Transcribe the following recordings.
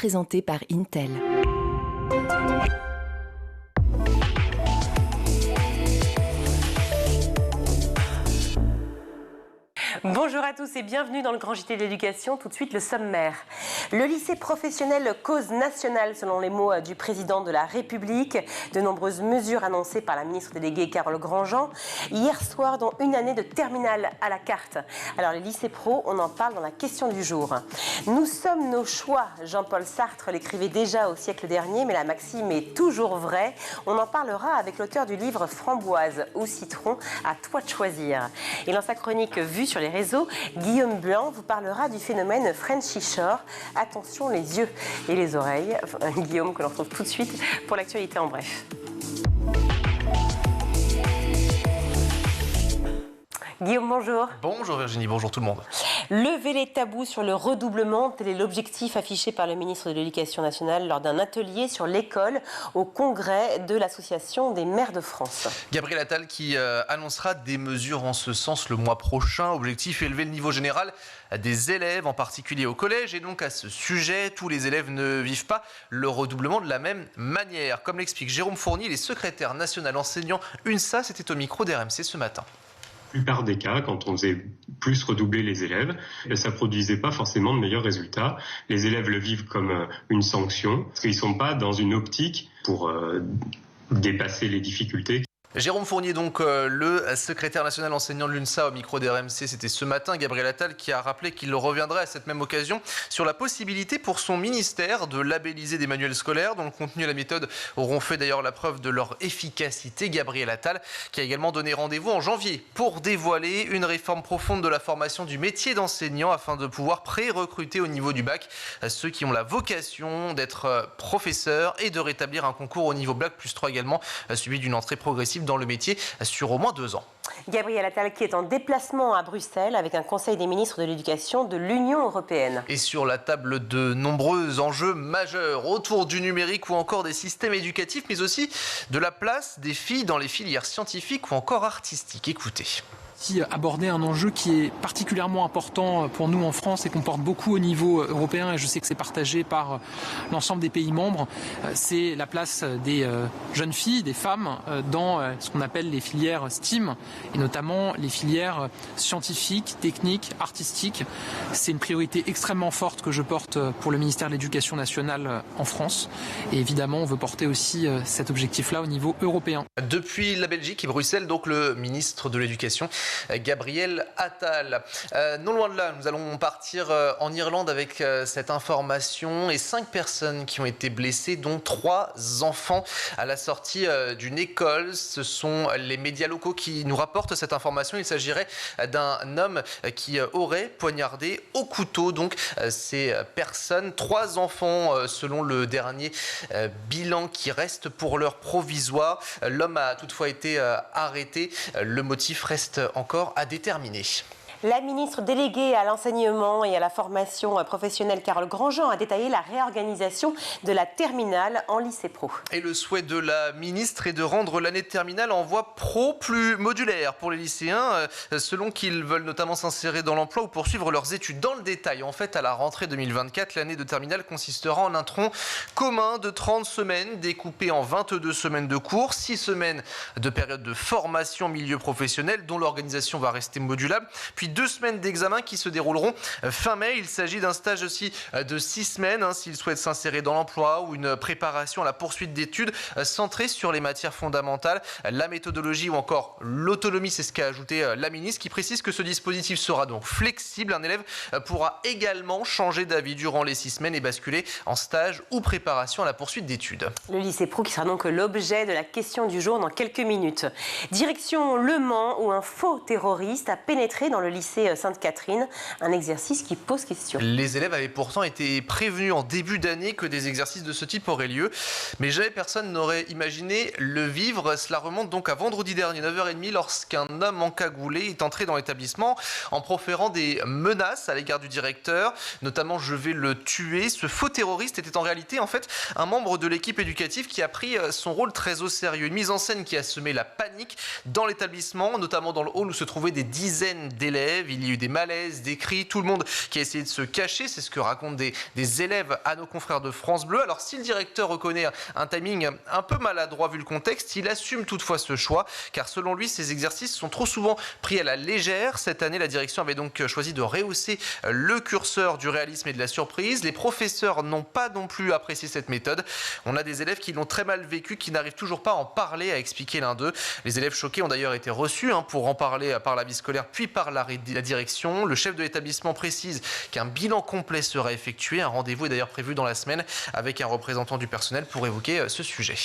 présenté par Intel. Bonjour à tous et bienvenue dans le Grand JT de l'éducation. Tout de suite le sommaire. Le lycée professionnel cause nationale selon les mots du président de la République. De nombreuses mesures annoncées par la ministre déléguée Carole Grandjean. Hier soir, dont une année de terminale à la carte. Alors les lycées pro, on en parle dans la question du jour. Nous sommes nos choix. Jean-Paul Sartre l'écrivait déjà au siècle dernier, mais la maxime est toujours vraie. On en parlera avec l'auteur du livre Framboise ou Citron, à toi de choisir. Et dans sa chronique Vue sur les réseaux, Guillaume Blanc vous parlera du phénomène Frenchy Shore. Attention les yeux et les oreilles. Guillaume que l'on retrouve tout de suite pour l'actualité en bref. Guillaume, bonjour. Bonjour Virginie, bonjour tout le monde. Lever les tabous sur le redoublement, tel est l'objectif affiché par le ministre de l'Éducation nationale lors d'un atelier sur l'école au congrès de l'Association des maires de France. Gabriel Attal qui annoncera des mesures en ce sens le mois prochain. Objectif, élever le niveau général des élèves, en particulier au collège. Et donc à ce sujet, tous les élèves ne vivent pas le redoublement de la même manière. Comme l'explique Jérôme Fournier, les secrétaires national enseignants UNSA, c'était au micro d'RMC ce matin. La plupart des cas, quand on faisait plus redoubler les élèves, ça produisait pas forcément de meilleurs résultats. Les élèves le vivent comme une sanction, parce qu'ils sont pas dans une optique pour dépasser les difficultés. Jérôme Fournier, donc le secrétaire national enseignant de l'UNSA au micro d'RMC, c'était ce matin. Gabriel Attal qui a rappelé qu'il reviendrait à cette même occasion sur la possibilité pour son ministère de labelliser des manuels scolaires dont le contenu et la méthode auront fait d'ailleurs la preuve de leur efficacité. Gabriel Attal qui a également donné rendez-vous en janvier pour dévoiler une réforme profonde de la formation du métier d'enseignant afin de pouvoir pré-recruter au niveau du bac ceux qui ont la vocation d'être professeurs et de rétablir un concours au niveau bac plus 3 également, suivi d'une entrée progressive dans le métier sur au moins 2 ans. Gabriel Attal qui est en déplacement à Bruxelles avec un conseil des ministres de l'Éducation de l'Union européenne. Et sur la table de nombreux enjeux majeurs autour du numérique ou encore des systèmes éducatifs, mais aussi de la place des filles dans les filières scientifiques ou encore artistiques. Écoutez. Aborder un enjeu qui est particulièrement important pour nous en France et qu'on porte beaucoup au niveau européen, et je sais que c'est partagé par l'ensemble des pays membres, c'est la place des jeunes filles, des femmes dans ce qu'on appelle les filières STEAM et notamment les filières scientifiques, techniques, artistiques. C'est une priorité extrêmement forte que je porte pour le ministère de l'Éducation nationale en France et évidemment on veut porter aussi cet objectif-là au niveau européen. Depuis la Belgique et Bruxelles, donc le ministre de l'Éducation Gabriel Attal. Non loin de là, nous allons partir en Irlande avec cette information et 5 personnes qui ont été blessées, dont 3 enfants à la sortie d'une école. Ce sont les médias locaux qui nous rapportent cette information. Il s'agirait d'un homme qui aurait poignardé au couteau donc ces personnes. 3 enfants selon le dernier bilan qui reste pour l'heure provisoire. L'homme a toutefois été arrêté. Le motif reste encore à déterminer. La ministre déléguée à l'enseignement et à la formation professionnelle Carole Grandjean a détaillé la réorganisation de la terminale en lycée pro. Et le souhait de la ministre est de rendre l'année de terminale en voie pro plus modulaire pour les lycéens, selon qu'ils veulent notamment s'insérer dans l'emploi ou poursuivre leurs études. Dans le détail, en fait, à la rentrée 2024, l'année de terminale consistera en un tronc commun de 30 semaines découpé en 22 semaines de cours, 6 semaines de période de formation milieu professionnel dont l'organisation va rester modulable, puis 2 semaines d'examen qui se dérouleront fin mai. Il s'agit d'un stage aussi de 6 semaines s'ils souhaitent s'insérer dans l'emploi ou une préparation à la poursuite d'études centrée sur les matières fondamentales, la méthodologie ou encore l'autonomie. C'est ce qu'a ajouté la ministre qui précise que ce dispositif sera donc flexible. Un élève pourra également changer d'avis durant les 6 semaines et basculer en stage ou préparation à la poursuite d'études. Le lycée pro qui sera donc l'objet de la question du jour dans quelques minutes. Direction Le Mans où un faux terroriste a pénétré dans le lycée Sainte-Catherine, un exercice qui pose question. Les élèves avaient pourtant été prévenus en début d'année que des exercices de ce type auraient lieu, mais jamais personne n'aurait imaginé le vivre. Cela remonte donc à vendredi dernier, 9h30, lorsqu'un homme encagoulé est entré dans l'établissement en proférant des menaces à l'égard du directeur, notamment « je vais le tuer ». Ce faux terroriste était en réalité un membre de l'équipe éducative qui a pris son rôle très au sérieux. Une mise en scène qui a semé la panique dans l'établissement, notamment dans le hall où se trouvaient des dizaines d'élèves. élèves. Il y a eu des malaises, des cris, tout le monde qui a essayé de se cacher. C'est ce que racontent des élèves à nos confrères de France Bleu. Alors si le directeur reconnaît un timing un peu maladroit vu le contexte, il assume toutefois ce choix, car selon lui, ces exercices sont trop souvent pris à la légère. Cette année, la direction avait donc choisi de rehausser le curseur du réalisme et de la surprise. Les professeurs n'ont pas non plus apprécié cette méthode. On a des élèves qui l'ont très mal vécu, qui n'arrivent toujours pas à en parler, à expliquer l'un d'eux. Les élèves choqués ont d'ailleurs été reçus pour en parler par la vie scolaire, puis par la direction. Le chef de l'établissement précise qu'un bilan complet sera effectué. Un rendez-vous est d'ailleurs prévu dans la semaine avec un représentant du personnel pour évoquer ce sujet.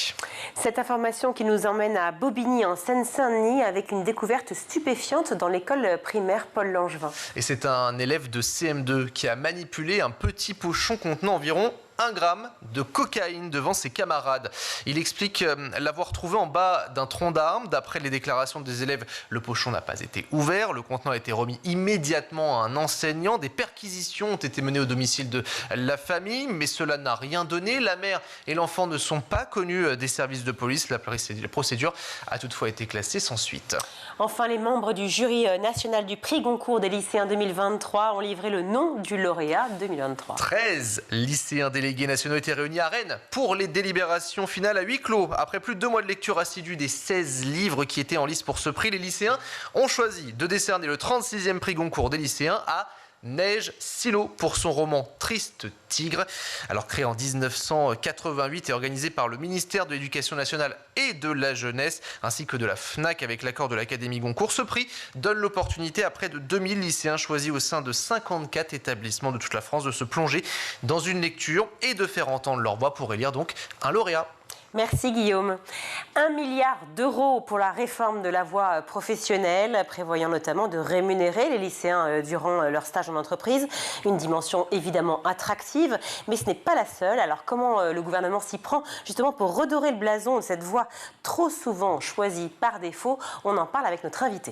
Cette information qui nous emmène à Bobigny, en Seine-Saint-Denis, avec une découverte stupéfiante dans l'école primaire Paul Langevin. Et c'est un élève de CM2 qui a manipulé un petit pochon contenant environ 1 gramme de cocaïne devant ses camarades. Il explique l'avoir trouvé en bas d'un tronc d'arbre. D'après les déclarations des élèves, le pochon n'a pas été ouvert. Le contenant a été remis immédiatement à un enseignant. Des perquisitions ont été menées au domicile de la famille, mais cela n'a rien donné. La mère et l'enfant ne sont pas connus des services de police. La procédure a toutefois été classée sans suite. Enfin, les membres du jury national du prix Goncourt des lycéens 2023 ont livré le nom du lauréat 2023. 13 lycéens délégués nationaux étaient réunis à Rennes pour les délibérations finales à huis clos. Après plus de 2 mois de lecture assidue des 16 livres qui étaient en lice pour ce prix, les lycéens ont choisi de décerner le 36e prix Goncourt des lycéens à Neige Silo pour son roman Triste Tigre. Alors créé en 1988 et organisé par le ministère de l'Éducation nationale et de la jeunesse ainsi que de la FNAC avec l'accord de l'Académie Goncourt, ce prix donne l'opportunité à près de 2000 lycéens choisis au sein de 54 établissements de toute la France de se plonger dans une lecture et de faire entendre leur voix pour élire donc un lauréat. Merci Guillaume. 1 milliard d'euros pour la réforme de la voie professionnelle, prévoyant notamment de rémunérer les lycéens durant leur stage en entreprise. Une dimension évidemment attractive, mais ce n'est pas la seule. Alors comment le gouvernement s'y prend justement pour redorer le blason de cette voie trop souvent choisie par défaut? On en parle avec notre invité.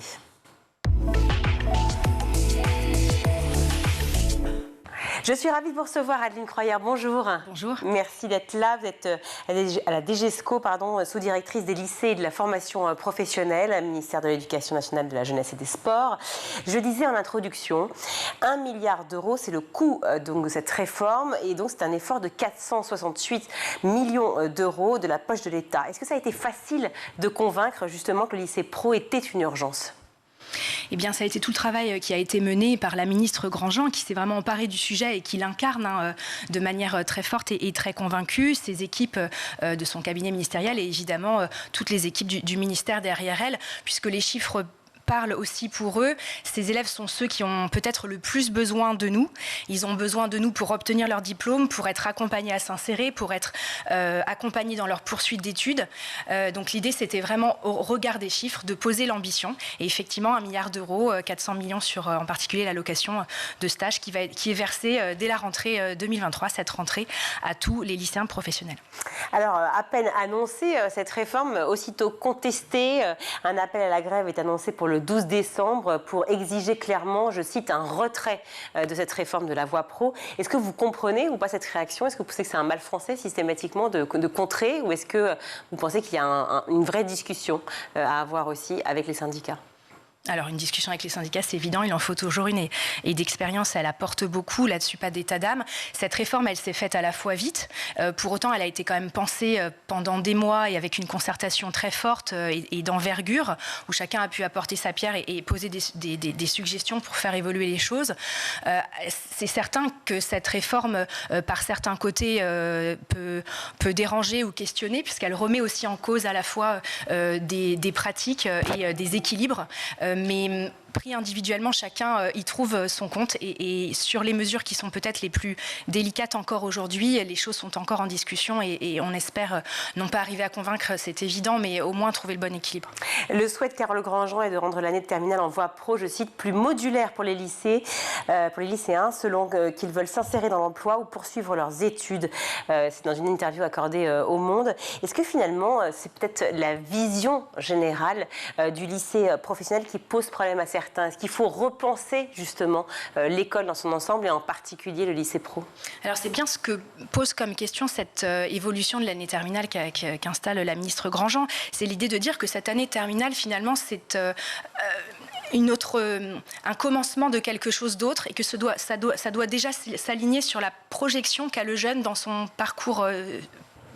Je suis ravie de vous recevoir, Adeline Croyer. Bonjour. Bonjour. Merci d'être là. Vous êtes à la DGESCO, sous-directrice des lycées et de la formation professionnelle, ministère de l'Éducation nationale, de la jeunesse et des sports. Je disais en introduction, 1 milliard d'euros, c'est le coût donc, de cette réforme. Et donc, c'est un effort de 468 millions d'euros de la poche de l'État. Est-ce que ça a été facile de convaincre justement que le lycée pro était une urgence ? Eh bien, ça a été tout le travail qui a été mené par la ministre Grandjean, qui s'est vraiment emparée du sujet et qui l'incarne de manière très forte et très convaincue. Ses équipes de son cabinet ministériel et évidemment toutes les équipes du ministère derrière elle, puisque les chiffres parlent aussi pour eux. Ces élèves sont ceux qui ont peut-être le plus besoin de nous. Ils ont besoin de nous pour obtenir leur diplôme, pour être accompagnés à s'insérer, pour être accompagnés dans leur poursuite d'études. Donc l'idée, c'était vraiment, au regard des chiffres, de poser l'ambition. Et effectivement, 1 milliard d'euros, 400 millions sur en particulier l'allocation de stage qui est versée dès la rentrée 2023, cette rentrée, à tous les lycéens professionnels. Alors, à peine annoncée, cette réforme, aussitôt contestée, un appel à la grève est annoncé pour le 12 décembre pour exiger clairement, je cite, un retrait de cette réforme de la voie pro. Est-ce que vous comprenez ou pas cette réaction? Est-ce que vous pensez que c'est un mal français systématiquement de contrer, ou est-ce que vous pensez qu'il y a une vraie discussion à avoir aussi avec les syndicats? Alors, une discussion avec les syndicats, c'est évident, il en faut toujours une. Et d'expérience, elle apporte beaucoup. Là-dessus, pas d'état d'âme. Cette réforme, elle s'est faite à la fois vite. Pour autant, elle a été quand même pensée pendant des mois et avec une concertation très forte et d'envergure, où chacun a pu apporter sa pierre et poser des suggestions pour faire évoluer les choses. C'est certain que cette réforme, par certains côtés, peut déranger ou questionner, puisqu'elle remet aussi en cause à la fois des pratiques et des équilibres. Mais pris individuellement, chacun y trouve son compte. Et sur les mesures qui sont peut-être les plus délicates encore aujourd'hui, les choses sont encore en discussion et on espère non pas arriver à convaincre, c'est évident, mais au moins trouver le bon équilibre. Le souhait de Carole Grandjean est de rendre l'année de terminale en voie pro, je cite, plus modulaire pour les lycéens, selon qu'ils veulent s'insérer dans l'emploi ou poursuivre leurs études. C'est dans une interview accordée au Monde. Est-ce que finalement, c'est peut-être la vision générale du lycée professionnel qui pose problème à certains? Est-ce qu'il faut repenser justement l'école dans son ensemble et en particulier le lycée pro? Alors c'est bien ce que pose comme question cette évolution de l'année terminale qu'installe la ministre Grandjean. C'est l'idée de dire que cette année terminale finalement c'est un commencement de quelque chose d'autre, et que ça doit déjà s'aligner sur la projection qu'a le jeune dans son parcours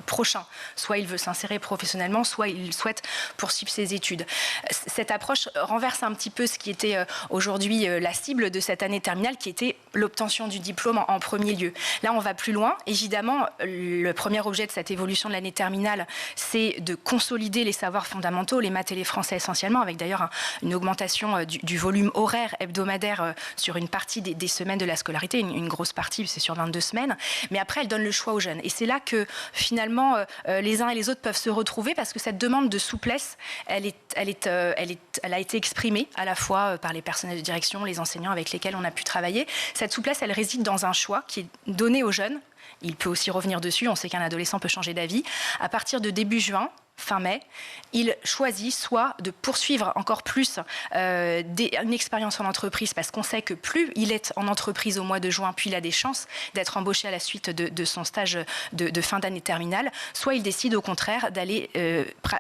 prochain. Soit il veut s'insérer professionnellement, soit il souhaite poursuivre ses études. Cette approche renverse un petit peu ce qui était aujourd'hui la cible de cette année terminale, qui était l'obtention du diplôme en premier lieu. Là, on va plus loin. Évidemment, le premier objet de cette évolution de l'année terminale, c'est de consolider les savoirs fondamentaux, les maths et les français essentiellement, avec d'ailleurs une augmentation du volume horaire hebdomadaire sur une partie des semaines de la scolarité, une grosse partie, c'est sur 22 semaines. Mais après, elle donne le choix aux jeunes. Et c'est là que, finalement, les uns et les autres peuvent se retrouver, parce que cette demande de souplesse, elle a été exprimée à la fois par les personnels de direction, les enseignants avec lesquels on a pu travailler. Cette souplesse, elle réside dans un choix qui est donné aux jeunes. Il peut aussi revenir dessus, on sait qu'un adolescent peut changer d'avis. À partir de début juin, fin mai, il choisit soit de poursuivre encore plus une expérience en entreprise, parce qu'on sait que plus il est en entreprise au mois de juin, plus il a des chances d'être embauché à la suite de son stage de fin d'année terminale, soit il décide au contraire d'aller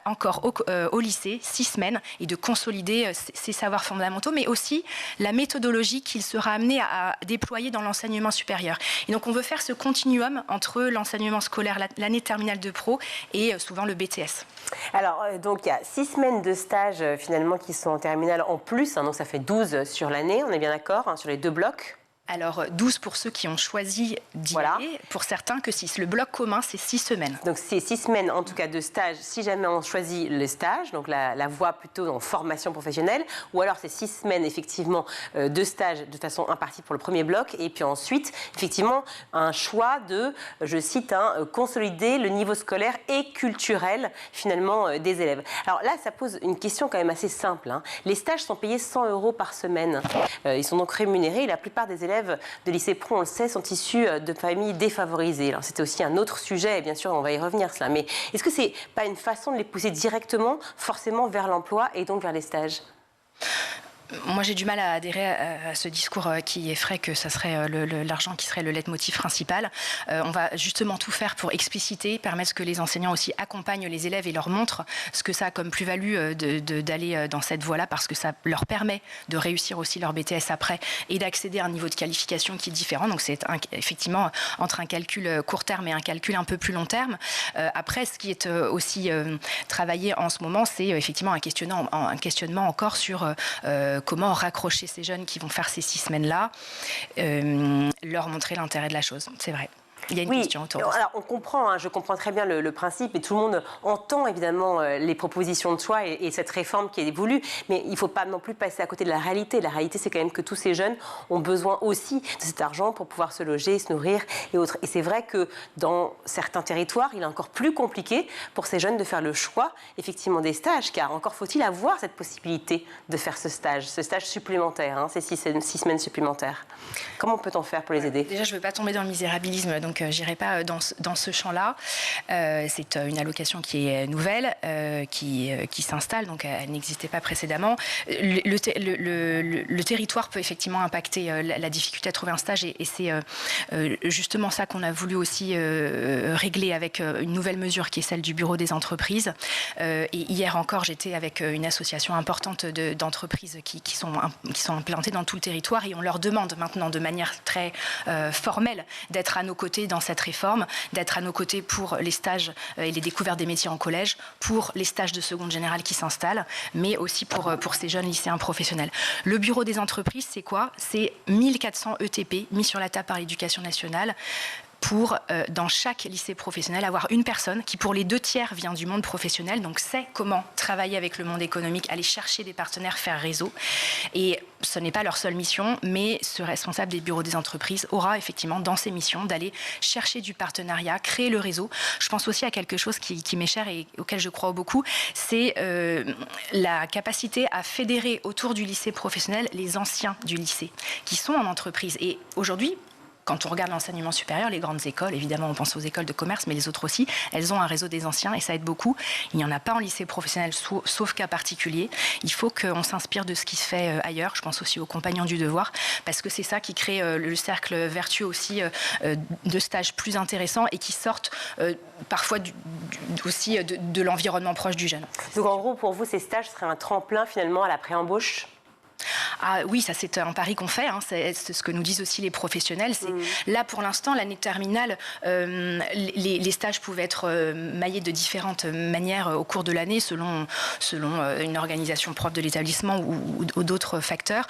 encore au lycée 6 semaines et de consolider ses savoirs fondamentaux, mais aussi la méthodologie qu'il sera amené à déployer dans l'enseignement supérieur. Et donc on veut faire ce continuum entre l'enseignement scolaire, l'année terminale de pro, et souvent le BTS. Alors, donc il y a 6 semaines de stage finalement qui sont en terminale en plus, donc ça fait 12 sur l'année, on est bien d'accord, sur les 2 blocs. Alors, 12 pour ceux qui ont choisi d'y aller, pour certains que 6. Le bloc commun, c'est 6 semaines. Donc, c'est 6 semaines, en tout cas, de stage, si jamais on choisit le stage, donc la voie plutôt en formation professionnelle, ou alors c'est 6 semaines, effectivement, de stage de façon impartie pour le premier bloc, et puis ensuite, effectivement, un choix de, je cite, consolider le niveau scolaire et culturel, finalement, des élèves. Alors là, ça pose une question quand même assez simple. Les stages sont payés 100 € par semaine. Ils sont donc rémunérés, et la plupart des élèves de lycée pro, on le sait, sont issus de familles défavorisées. Alors c'était aussi un autre sujet, et bien sûr on va y revenir cela, mais est-ce que c'est pas une façon de les pousser directement forcément vers l'emploi et donc vers les stages ? Moi, j'ai du mal à adhérer à ce discours qui effraie que ça serait l'argent qui serait le leitmotiv principal. On va justement tout faire pour expliciter, permettre que les enseignants aussi accompagnent les élèves et leur montrent ce que ça a comme plus-value d'aller dans cette voie-là, parce que ça leur permet de réussir aussi leur BTS après et d'accéder à un niveau de qualification qui est différent. Donc, c'est effectivement entre un calcul court terme et un calcul un peu plus long terme. Après, ce qui est aussi travaillé en ce moment, c'est effectivement un questionnement encore sur comment raccrocher ces jeunes qui vont faire ces 6 semaines-là, leur montrer l'intérêt de la chose, c'est vrai. Il y a une question autour de ça. Alors on comprend, je comprends très bien le principe, et tout le monde entend évidemment les propositions de choix et cette réforme qui est voulue, mais il ne faut pas non plus passer à côté de la réalité. La réalité, c'est quand même que tous ces jeunes ont besoin aussi de cet argent pour pouvoir se loger, se nourrir et autres. Et c'est vrai que dans certains territoires, il est encore plus compliqué pour ces jeunes de faire le choix effectivement des stages, car encore faut-il avoir cette possibilité de faire ce stage supplémentaire, ces 6 semaines supplémentaires. Comment peut-on faire pour les aider ? Déjà, je ne veux pas tomber dans le misérabilisme, donc je n'irai pas dans ce champ-là. C'est une allocation qui est nouvelle, qui s'installe, donc elle n'existait pas précédemment. Le territoire peut effectivement impacter la difficulté à trouver un stage, et c'est justement ça qu'on a voulu aussi régler avec une nouvelle mesure qui est celle du bureau des entreprises. Et hier encore, j'étais avec une association importante d'entreprises qui sont implantées dans tout le territoire, et on leur demande maintenant de manière très formelle d'être à nos côtés dans cette réforme, d'être à nos côtés pour les stages et les découvertes des métiers en collège, pour les stages de seconde générale qui s'installent, mais aussi pour ces jeunes lycéens professionnels. Le bureau des entreprises, c'est quoi ? C'est 1400 ETP mis sur la table par l'Éducation nationale, pour, dans chaque lycée professionnel, avoir une personne qui, pour les 2 tiers, vient du monde professionnel, donc sait comment travailler avec le monde économique, aller chercher des partenaires, faire réseau. Et ce n'est pas leur seule mission, mais ce responsable des bureaux des entreprises aura effectivement dans ses missions d'aller chercher du partenariat, créer le réseau. Je pense aussi à quelque chose qui m'est cher et auquel je crois beaucoup, c'est la capacité à fédérer autour du lycée professionnel les anciens du lycée, qui sont en entreprise. Et aujourd'hui, quand on regarde l'enseignement supérieur, les grandes écoles, évidemment on pense aux écoles de commerce, mais les autres aussi, elles ont un réseau des anciens et ça aide beaucoup. Il n'y en a pas en lycée professionnel, sauf cas particulier. Il faut qu'on s'inspire de ce qui se fait ailleurs. Je pense aussi aux compagnons du devoir, parce que c'est ça qui crée le cercle vertueux aussi de stages plus intéressants et qui sortent parfois aussi de l'environnement proche du jeune. Donc en gros, pour vous, ces stages seraient un tremplin finalement à la pré-embauche ? Ah oui, ça c'est un pari qu'on fait, hein. C'est ce que nous disent aussi les professionnels. Là pour l'instant, l'année de terminale, les stages pouvaient être maillés de différentes manières au cours de l'année selon une organisation propre de l'établissement ou d'autres facteurs.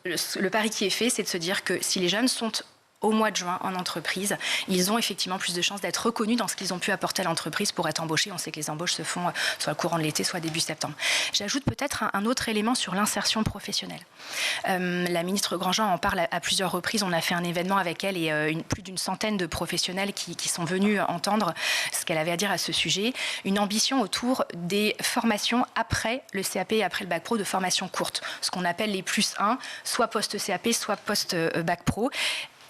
Le pari qui est fait, c'est de se dire que si les jeunes sont au mois de juin en entreprise, ils ont effectivement plus de chances d'être reconnus dans ce qu'ils ont pu apporter à l'entreprise pour être embauchés. On sait que les embauches se font soit au courant de l'été, soit début septembre. J'ajoute peut-être un autre élément sur l'insertion professionnelle. La ministre Grandjean en parle à plusieurs reprises. On a fait un événement avec elle et plus d'une centaine de professionnels qui sont venus entendre ce qu'elle avait à dire à ce sujet. Une ambition autour des formations après le CAP et après le bac pro, de formations courtes, ce qu'on appelle les +1, soit post-CAP, soit post-bac pro.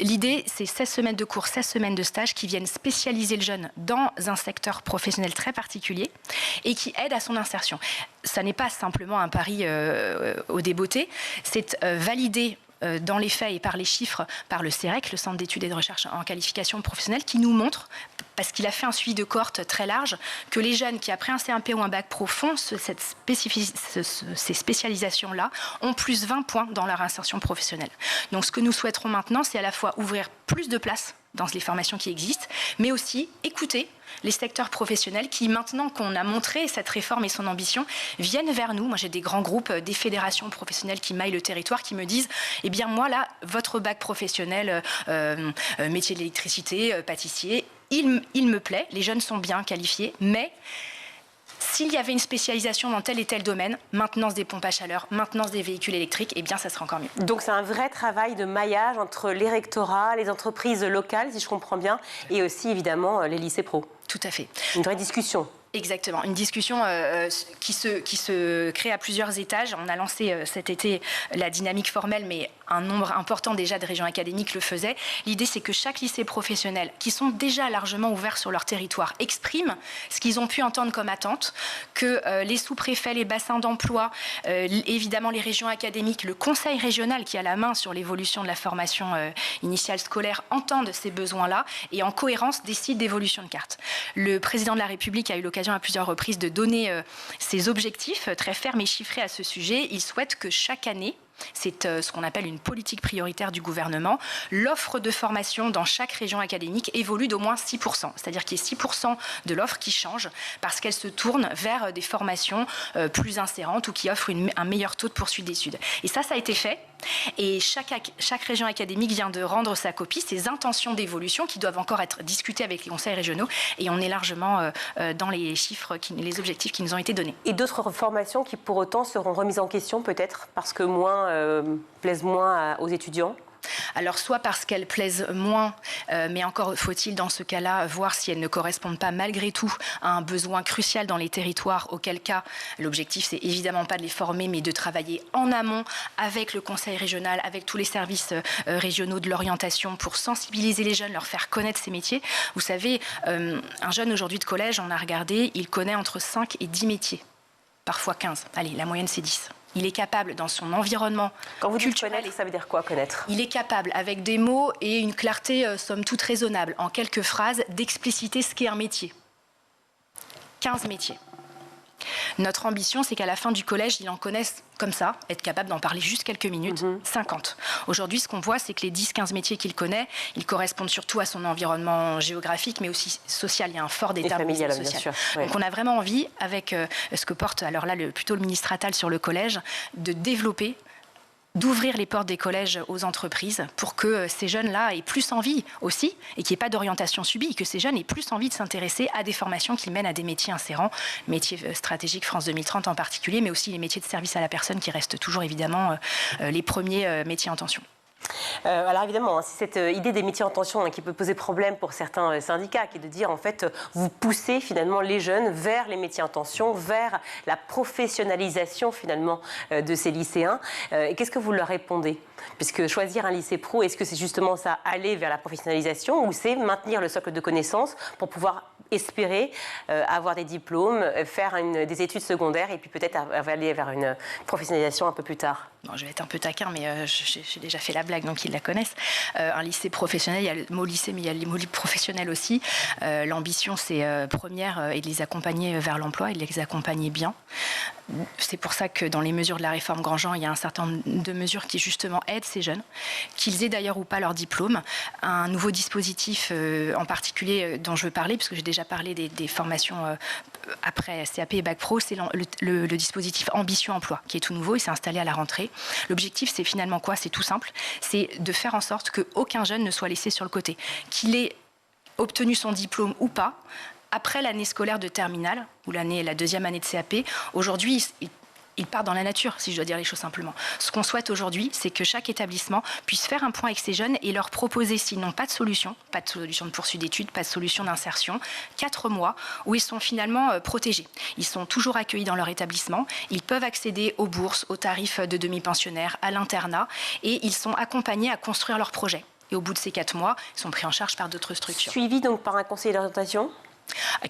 L'idée, c'est 16 semaines de cours, 16 semaines de stage qui viennent spécialiser le jeune dans un secteur professionnel très particulier et qui aident à son insertion. Ça n'est pas simplement un pari au débeauté, c'est validé dans les faits et par les chiffres, par le CEREC, le Centre d'études et de recherche en qualification professionnelle, qui nous montre, parce qu'il a fait un suivi de cohorte très large, que les jeunes qui, après un CAP ou un bac pro, font ces spécialisations-là, ont plus 20 points dans leur insertion professionnelle. Donc ce que nous souhaiterons maintenant, c'est à la fois ouvrir plus de places dans les formations qui existent, mais aussi écouter les secteurs professionnels qui, maintenant qu'on a montré cette réforme et son ambition, viennent vers nous. Moi, j'ai des grands groupes, des fédérations professionnelles qui maillent le territoire, qui me disent « Eh bien, moi, là, votre bac professionnel, métier de l'électricité, pâtissier, il me plaît, les jeunes sont bien qualifiés, mais... » S'il y avait une spécialisation dans tel et tel domaine, maintenance des pompes à chaleur, maintenance des véhicules électriques, eh bien, ça serait encore mieux. Donc, c'est un vrai travail de maillage entre les rectorats, les entreprises locales, si je comprends bien, et aussi, évidemment, les lycées pro. Tout à fait. Une vraie discussion. Exactement, une discussion qui se crée à plusieurs étages. On a lancé cet été la dynamique formelle, mais un nombre important déjà de régions académiques le faisaient. L'idée, c'est que chaque lycée professionnel, qui sont déjà largement ouverts sur leur territoire, exprime ce qu'ils ont pu entendre comme attente, que les sous-préfets, les bassins d'emploi, évidemment les régions académiques, le conseil régional qui a la main sur l'évolution de la formation initiale scolaire, entendent ces besoins-là et en cohérence décident d'évolution de carte. Le président de la République a eu l'occasion à plusieurs reprises de donner ses objectifs très fermes et chiffrés à ce sujet. Il souhaite que chaque année, c'est ce qu'on appelle une politique prioritaire du gouvernement, l'offre de formation dans chaque région académique évolue d'au moins 6%. C'est-à-dire qu'il y a 6% de l'offre qui change parce qu'elle se tourne vers des formations plus insérantes ou qui offrent un meilleur taux de poursuite d'études. Et ça a été fait. Et chaque région académique vient de rendre sa copie, ses intentions d'évolution qui doivent encore être discutées avec les conseils régionaux. Et on est largement dans les chiffres, les objectifs qui nous ont été donnés. Et d'autres formations qui pour autant seront remises en question peut-être parce que plaisent moins aux étudiants? Alors, soit parce qu'elles plaisent moins, mais encore faut-il dans ce cas-là voir si elles ne correspondent pas malgré tout à un besoin crucial dans les territoires, auquel cas l'objectif c'est évidemment pas de les former, mais de travailler en amont avec le conseil régional, avec tous les services régionaux de l'orientation pour sensibiliser les jeunes, leur faire connaître ces métiers. Vous savez, un jeune aujourd'hui de collège, on a regardé, il connaît entre 5 et 10 métiers, parfois 15. Allez, la moyenne c'est 10. Il est capable, dans son environnement Quand vous dites culturel, connaître, ça veut dire quoi, connaître? Il est capable, avec des mots et une clarté somme toute raisonnable, en quelques phrases, d'expliciter ce qu'est un métier. 15 métiers. Notre ambition, c'est qu'à la fin du collège, il en connaisse comme ça, être capable d'en parler juste quelques minutes, 50. Aujourd'hui, ce qu'on voit, c'est que les 10-15 métiers qu'il connaît, ils correspondent surtout à son environnement géographique, mais aussi social. Il y a un fort déterminisme social. Bien sûr, ouais. Donc on a vraiment envie, avec ce que porte alors là plutôt le ministre Attal sur le collège, de développer, d'ouvrir les portes des collèges aux entreprises pour que ces jeunes-là aient plus envie aussi, et qu'il n'y ait pas d'orientation subie, que ces jeunes aient plus envie de s'intéresser à des formations qui mènent à des métiers insérants, métiers stratégiques France 2030 en particulier, mais aussi les métiers de service à la personne qui restent toujours évidemment les premiers métiers en tension. Alors évidemment, c'est cette idée des métiers en tension qui peut poser problème pour certains syndicats, qui est de dire en fait, vous poussez finalement les jeunes vers les métiers en tension, vers la professionnalisation finalement de ces lycéens. Qu'est-ce que vous leur répondez? Puisque choisir un lycée pro, est-ce que c'est justement ça, aller vers la professionnalisation, ou c'est maintenir le socle de connaissances pour pouvoir espérer avoir des diplômes, faire des études secondaires et puis peut-être aller vers une professionnalisation un peu plus tard? Bon, je vais être un peu taquin, mais j'ai déjà fait la blague. blague, donc ils la connaissent. Un lycée professionnel, il y a le mot lycée, mais il y a le mot professionnel aussi. L'ambition, c'est première, et de les accompagner vers l'emploi et de les accompagner bien. C'est pour ça que dans les mesures de la réforme Grandjean, il y a un certain nombre de mesures qui justement aident ces jeunes, qu'ils aient d'ailleurs ou pas leur diplôme. Un nouveau dispositif en particulier dont je veux parler, parce que j'ai déjà parlé des formations après CAP et Bac Pro, c'est le dispositif Ambition Emploi, qui est tout nouveau et s'est installé à la rentrée. L'objectif, c'est finalement quoi? C'est tout simple, c'est de faire en sorte qu'aucun jeune ne soit laissé sur le côté, qu'il ait obtenu son diplôme ou pas, après l'année scolaire de terminale, ou la deuxième année de CAP. Aujourd'hui, il part dans la nature, si je dois dire les choses simplement. Ce qu'on souhaite aujourd'hui, c'est que chaque établissement puisse faire un point avec ces jeunes et leur proposer, s'ils n'ont pas de solution de poursuite d'études, pas de solution d'insertion, 4 mois où ils sont finalement protégés. Ils sont toujours accueillis dans leur établissement, ils peuvent accéder aux bourses, aux tarifs de demi-pensionnaires, à l'internat, et ils sont accompagnés à construire leur projet. Et au bout de ces 4 mois, ils sont pris en charge par d'autres structures. Suivi donc par un conseiller d'orientation ?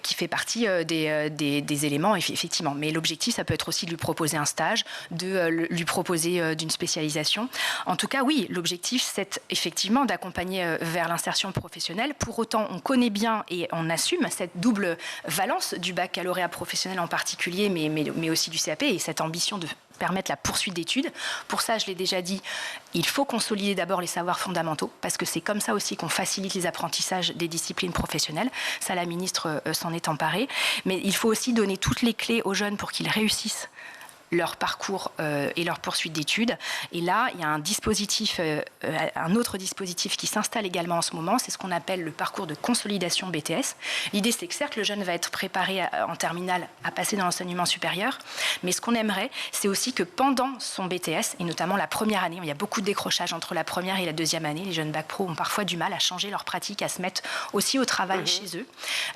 Qui fait partie des éléments, effectivement. Mais l'objectif, ça peut être aussi de lui proposer un stage, de lui proposer d'une spécialisation. En tout cas, oui, l'objectif, c'est effectivement d'accompagner vers l'insertion professionnelle. Pour autant, on connaît bien et on assume cette double valence du baccalauréat professionnel en particulier, mais aussi du CAP, et cette ambition de permettre la poursuite d'études. Pour ça, je l'ai déjà dit, il faut consolider d'abord les savoirs fondamentaux, parce que c'est comme ça aussi qu'on facilite les apprentissages des disciplines professionnelles. Ça, la ministre s'en est emparée. Mais il faut aussi donner toutes les clés aux jeunes pour qu'ils réussissent leur parcours et leur poursuite d'études. Et là, il y a un autre dispositif qui s'installe également en ce moment, c'est ce qu'on appelle le parcours de consolidation BTS. L'idée, c'est que certes, le jeune va être préparé en terminale à passer dans l'enseignement supérieur, mais ce qu'on aimerait, c'est aussi que pendant son BTS, et notamment la première année, il y a beaucoup de décrochage entre la première et la deuxième année, les jeunes Bac Pro ont parfois du mal à changer leur pratique, à se mettre aussi au travail chez eux,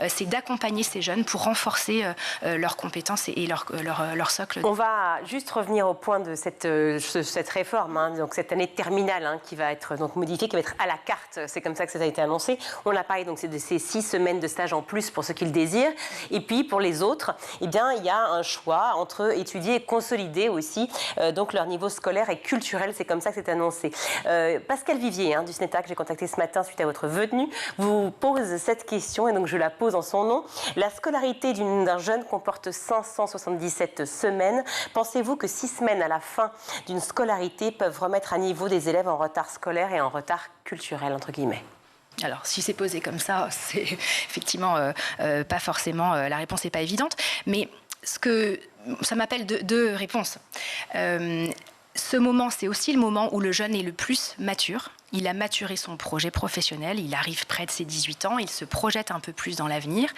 c'est d'accompagner ces jeunes pour renforcer leurs compétences et leur socle. On va juste revenir au point de cette réforme, donc cette année de terminale qui va être donc modifiée, qui va être à la carte, c'est comme ça que ça a été annoncé. On a parlé donc de ces 6 semaines de stage en plus pour ceux qui le désirent, et puis pour les autres, eh bien, il y a un choix entre étudier et consolider aussi donc leur niveau scolaire et culturel, c'est comme ça que c'est annoncé. Pascal Vivier du SNETA, que j'ai contacté ce matin suite à votre venue, vous pose cette question, et donc je la pose en son nom. La scolarité d'un jeune comporte 577 semaines. Pensez-vous que 6 semaines à la fin d'une scolarité peuvent remettre à niveau des élèves en retard scolaire et en retard culturel, entre guillemets ? Alors, si c'est posé comme ça, c'est effectivement pas forcément, la réponse n'est pas évidente, mais ça m'appelle deux réponses. Ce moment, c'est aussi le moment où le jeune est le plus mature. Il a maturé son projet professionnel, il arrive près de ses 18 ans, il se projette un peu plus dans l'avenir.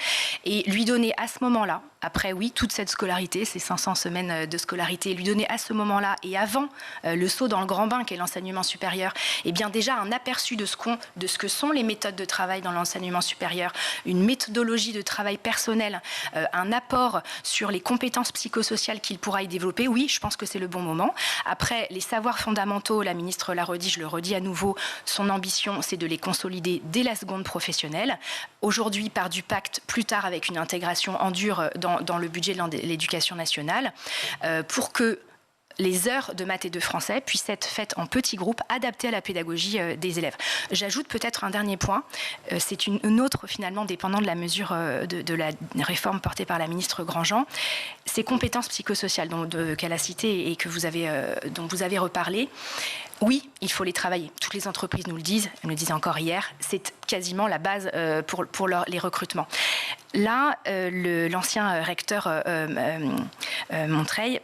Et lui donner à ce moment-là, après oui, toute cette scolarité, ces 500 semaines de scolarité, lui donner à ce moment-là et avant le saut dans le grand bain qu'est l'enseignement supérieur, eh bien déjà un aperçu de ce que sont les méthodes de travail dans l'enseignement supérieur, une méthodologie de travail personnel, un apport sur les compétences psychosociales qu'il pourra y développer, oui, je pense que c'est le bon moment. Après, les savoirs fondamentaux, la ministre l'a redit, je le redis à nouveau, son ambition, c'est de les consolider dès la seconde professionnelle. Aujourd'hui, par du pacte, plus tard avec une intégration en dur dans le budget de l'éducation nationale, pour que les heures de maths et de français puissent être faites en petits groupes, adaptés à la pédagogie des élèves. J'ajoute peut-être un dernier point, c'est une autre finalement dépendant de la mesure de la réforme portée par la ministre Grandjean, ces compétences psychosociales qu'elle a citées et dont vous avez reparlé. Oui, il faut les travailler. Toutes les entreprises nous le disent, elles me le disaient encore hier, c'est quasiment la base pour les recrutements. Là, l'ancien recteur Montreuil,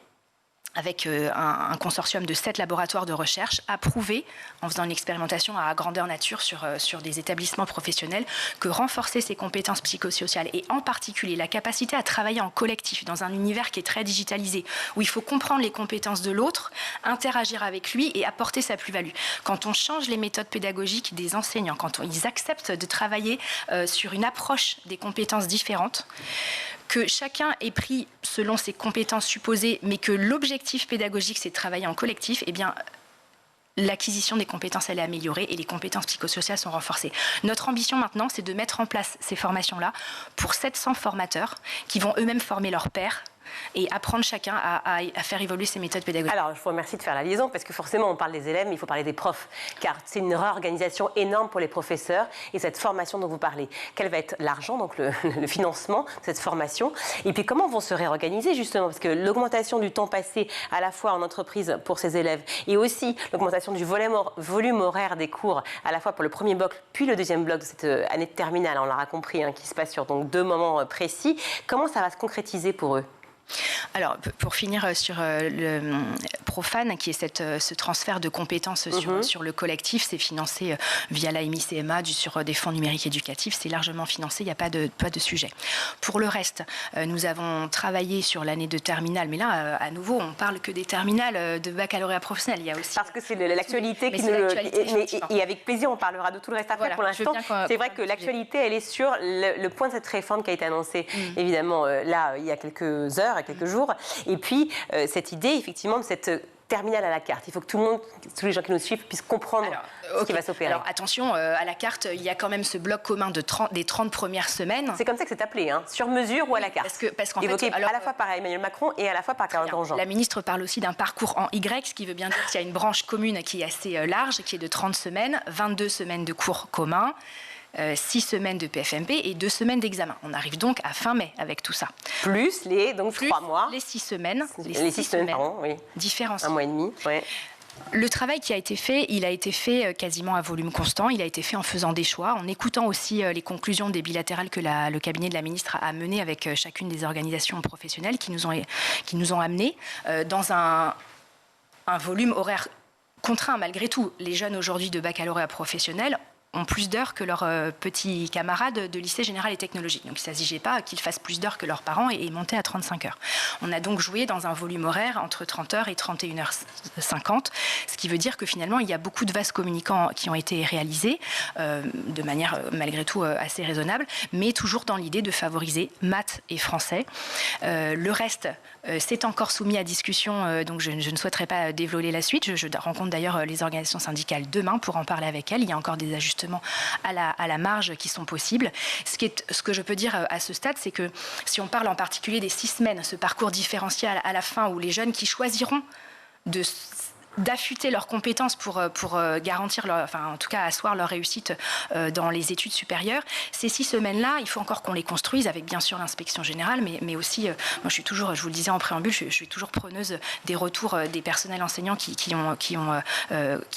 avec un consortium de 7 laboratoires de recherche, a prouvé, en faisant une expérimentation à grandeur nature sur des établissements professionnels, que renforcer ses compétences psychosociales et en particulier la capacité à travailler en collectif dans un univers qui est très digitalisé, où il faut comprendre les compétences de l'autre, interagir avec lui et apporter sa plus-value. Quand on change les méthodes pédagogiques des enseignants, quand ils acceptent de travailler sur une approche des compétences différentes, que chacun est pris selon ses compétences supposées, mais que l'objectif pédagogique, c'est de travailler en collectif, eh bien, l'acquisition des compétences, elle est améliorée et les compétences psychosociales sont renforcées. Notre ambition maintenant, c'est de mettre en place ces formations-là pour 700 formateurs qui vont eux-mêmes former leurs pairs et apprendre chacun à faire évoluer ses méthodes pédagogiques. Alors, je vous remercie de faire la liaison parce que forcément, on parle des élèves, mais il faut parler des profs, car c'est une réorganisation énorme pour les professeurs et cette formation dont vous parlez. Quel va être l'argent, donc le financement de cette formation? Et puis, comment vont se réorganiser justement? Parce que l'augmentation du temps passé à la fois en entreprise pour ces élèves et aussi l'augmentation du volume horaire des cours à la fois pour le premier bloc puis le deuxième bloc de cette année de terminale, on l'aura compris, qui se passe sur donc 2 moments précis. Comment ça va se concrétiser pour eux? Alors, pour finir sur le Profane, qui est ce transfert de compétences sur le collectif, c'est financé via l'AMI-CMA sur des fonds numériques éducatifs, c'est largement financé, il n'y a pas de sujet. Pour le reste, nous avons travaillé sur l'année de terminale, mais là, à nouveau, on ne parle que des terminales de baccalauréat professionnel. Il y a aussi parce que c'est l'actualité qui nous... Et avec plaisir, on parlera de tout le reste après. Voilà, pour l'instant, c'est vrai que l'actualité, elle est sur le point de cette réforme qui a été annoncée, évidemment, là, il y a quelques heures, quelques jours. Et puis, cette idée, effectivement, de cette terminale à la carte. Il faut que tous les gens qui nous suivent puissent comprendre ce qui va s'opérer. Alors, attention, à la carte, il y a quand même ce bloc commun des 30 premières semaines. C'est comme ça que c'est appelé, sur mesure ou à la carte. Parce qu'en évoqué fait, alors, à la fois par Emmanuel Macron et à la fois par Caroline Grandjean. La ministre parle aussi d'un parcours en Y, ce qui veut bien dire qu'il y a une branche commune qui est assez large, qui est de 30 semaines, 22 semaines de cours communs, 6 semaines de PFMP et 2 semaines d'examen. On arrive donc à fin mai avec tout ça. Plus 3 mois. Les 6 semaines. Les 6 semaines, pardon, oui. Différenciées. 1 mois et demi, oui. Le travail qui a été fait, il a été fait quasiment à volume constant. Il a été fait en faisant des choix, en écoutant aussi les conclusions des bilatérales que le cabinet de la ministre a menées avec chacune des organisations professionnelles qui nous ont amenés dans un volume horaire contraint malgré tout. Les jeunes aujourd'hui de baccalauréat professionnel ont plus d'heures que leurs petits camarades de lycée général et technologique. Donc il ne s'agissait pas qu'ils fassent plus d'heures que leurs parents et monter à 35 heures. On a donc joué dans un volume horaire entre 30 heures et 31h50, ce qui veut dire que finalement il y a beaucoup de vases communicants qui ont été réalisés de manière malgré tout assez raisonnable, mais toujours dans l'idée de favoriser maths et français. Le reste, c'est encore soumis à discussion, donc je ne souhaiterais pas dévoiler la suite. Je rencontre d'ailleurs les organisations syndicales demain pour en parler avec elles. Il y a encore des ajustements à la marge qui sont possibles. Ce que je peux dire à ce stade, c'est que si on parle en particulier des 6 semaines, ce parcours différentiel à la fin où les jeunes qui choisiront d'affûter leurs compétences pour garantir, en tout cas asseoir leur réussite dans les études supérieures. Ces 6 semaines-là, il faut encore qu'on les construise avec bien sûr l'inspection générale, mais aussi, moi je suis toujours, je vous le disais en préambule, je suis toujours preneuse des retours des personnels enseignants qui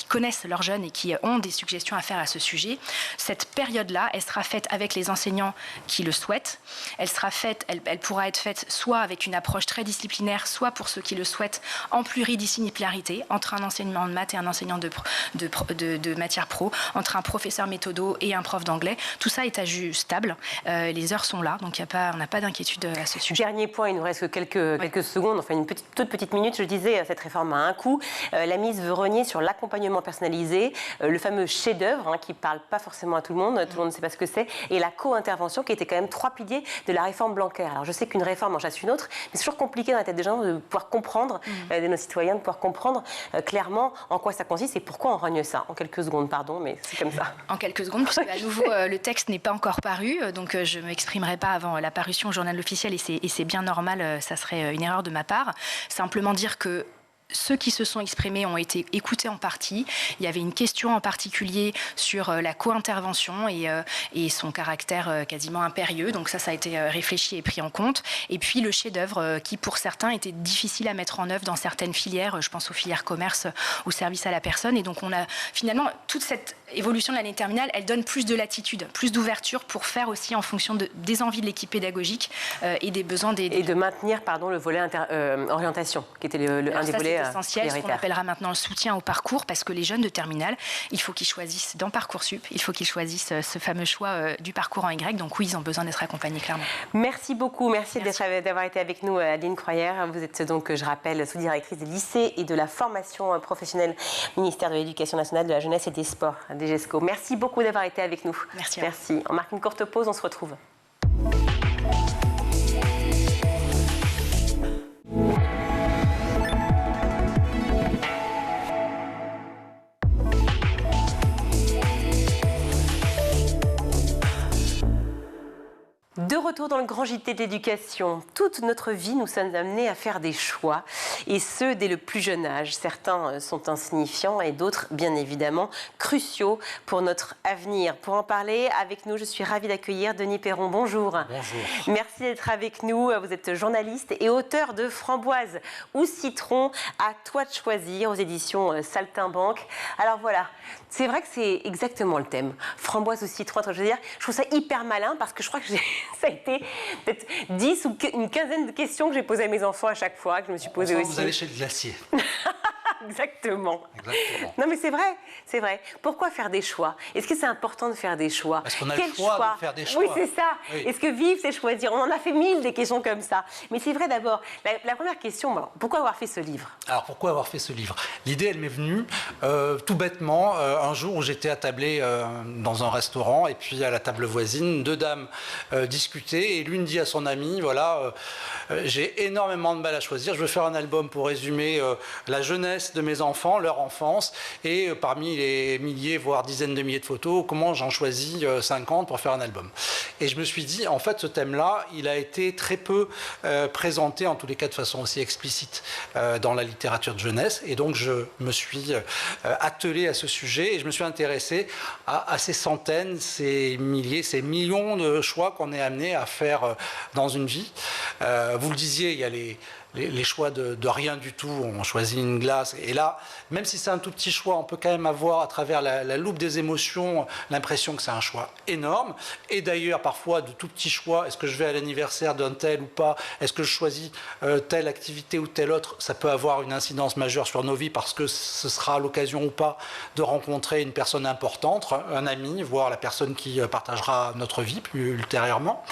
connaissent leurs jeunes et qui ont des suggestions à faire à ce sujet. Cette période-là, elle sera faite avec les enseignants qui le souhaitent. Elle pourra être faite soit avec une approche très disciplinaire, soit pour ceux qui le souhaitent en pluridisciplinarité, entre un enseignement de maths et un enseignant de matière pro, entre un professeur méthodo et un prof d'anglais. Tout ça est ajustable. Les heures sont là, donc on n'a pas d'inquiétude à ce sujet. Dernier point, il nous reste quelques secondes, enfin toute petite minute. Je disais, cette réforme a un coût. La mise veut renier sur l'accompagnement personnalisé, le fameux chef-d'œuvre qui ne parle pas forcément à tout le monde ne sait pas ce que c'est, et la co-intervention qui était quand même 3 piliers de la réforme Blanquer. Alors je sais qu'une réforme en chasse une autre, mais c'est toujours compliqué dans la tête des gens de pouvoir comprendre, de nos citoyens, de pouvoir comprendre clairement en quoi ça consiste et pourquoi on rogne ça. En quelques secondes, pardon, mais c'est comme ça. En quelques secondes, puisque à nouveau, le texte n'est pas encore paru, donc je ne m'exprimerai pas avant la parution au journal officiel et c'est bien normal, ça serait une erreur de ma part. Simplement dire que ceux qui se sont exprimés ont été écoutés en partie. Il y avait une question en particulier sur la co-intervention et son caractère quasiment impérieux. Donc ça a été réfléchi et pris en compte. Et puis le chef-d'œuvre qui, pour certains, était difficile à mettre en œuvre dans certaines filières. Je pense aux filières commerce ou service à la personne. Et donc on a finalement toute cette évolution de l'année terminale, elle donne plus de latitude, plus d'ouverture pour faire aussi en fonction des envies de l'équipe pédagogique et des besoins des... Et de maintenir, le volet orientation, qui était un des volets essentiel, ce qu'on appellera maintenant le soutien au parcours, parce que les jeunes de terminale, il faut qu'ils choisissent dans Parcoursup, il faut qu'ils choisissent ce fameux choix du parcours en Y. Donc oui, ils ont besoin d'être accompagnés, clairement. Merci beaucoup, merci. D'avoir été avec nous, Adeline Croyer. Vous êtes donc, je rappelle, sous-directrice des lycées et de la formation professionnelle, ministère de l'Éducation nationale, de la jeunesse et des sports, DGESCO. Merci beaucoup d'avoir été avec nous. Merci. Merci. On marque une courte pause, on se retrouve. De retour dans le grand JT de l'éducation, toute notre vie, nous sommes amenés à faire des choix, et ce, dès le plus jeune âge. Certains sont insignifiants et d'autres, bien évidemment, cruciaux pour notre avenir. Pour en parler avec nous, je suis ravie d'accueillir Denis Perron. Bonjour. Bonjour. Merci d'être avec nous. Vous êtes journaliste et auteur de Framboise ou Citron, à toi de choisir, aux éditions Saltimbanque. Alors voilà, c'est vrai que c'est exactement le thème. Framboise ou Citron, je veux dire, je trouve ça hyper malin parce que je crois que ça a été peut-être 10 ou une quinzaine de questions que j'ai posées à mes enfants à chaque fois, que je me suis posée aussi. Vous allez chez le glacier. Exactement. Exactement. Non mais c'est vrai, c'est vrai. Pourquoi faire des choix? Est-ce que c'est important de faire des choix? Parce qu'on a le choix de faire des choix. Oui, c'est ça. Oui. Est-ce que vivre, c'est choisir? On en a fait 1000 des questions comme ça. Mais c'est vrai d'abord, la première question, pourquoi avoir fait ce livre? Alors pourquoi avoir fait ce livre? L'idée, elle m'est venue tout bêtement un jour où j'étais attablé dans un restaurant et puis à la table voisine, deux dames discutaient et l'une dit à son amie, voilà, j'ai énormément de mal à choisir, je veux faire un album pour résumer la jeunesse de mes enfants, leur enfance, et parmi les milliers, voire dizaines de milliers de photos, comment j'en choisis 50 pour faire un album. Et je me suis dit, en fait, ce thème-là, il a été très peu présenté, en tous les cas de façon aussi explicite, dans la littérature de jeunesse, et donc je me suis attelé à ce sujet, et je me suis intéressé à ces centaines, ces milliers, ces millions de choix qu'on est amené à faire dans une vie. Vous le disiez, il y a les choix de rien du tout, on choisit une glace, et là, même si c'est un tout petit choix, on peut quand même avoir à travers la loupe des émotions l'impression que c'est un choix énorme, et d'ailleurs parfois de tout petits choix, est-ce que je vais à l'anniversaire d'un tel ou pas, est-ce que je choisis telle activité ou telle autre, ça peut avoir une incidence majeure sur nos vies parce que ce sera l'occasion ou pas de rencontrer une personne importante, un ami, voire la personne qui partagera notre vie plus ultérieurement.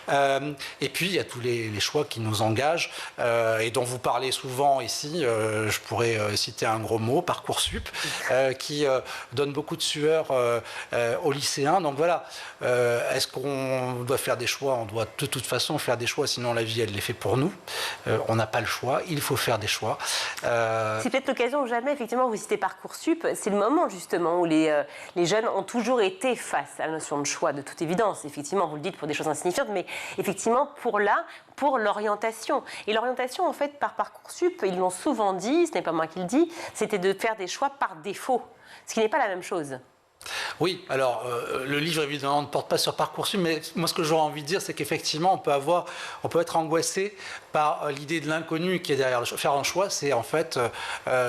Et puis il y a tous les choix qui nous engagent, et dont vous parlez souvent ici, je pourrais citer un gros mot, Parcoursup, qui donne beaucoup de sueur aux lycéens. Donc voilà, est-ce qu'on doit faire des choix? On doit de toute façon faire des choix, sinon la vie, elle les fait pour nous. On n'a pas le choix, il faut faire des choix. C'est peut-être l'occasion ou jamais, effectivement, vous citez Parcoursup, c'est le moment justement où les jeunes ont toujours été face à la notion de choix, de toute évidence. Effectivement, vous le dites pour des choses insignifiantes, mais effectivement, pour l'orientation. Et l'orientation, en fait, par Parcoursup, ils l'ont souvent dit, ce n'est pas moi qui le dis, c'était de faire des choix par défaut, ce qui n'est pas la même chose. Oui, alors le livre évidemment ne porte pas sur Parcoursup, mais moi ce que j'aurais envie de dire, c'est qu'effectivement on peut être angoissé par l'idée de l'inconnu qui est derrière le choix. Faire un choix, c'est en fait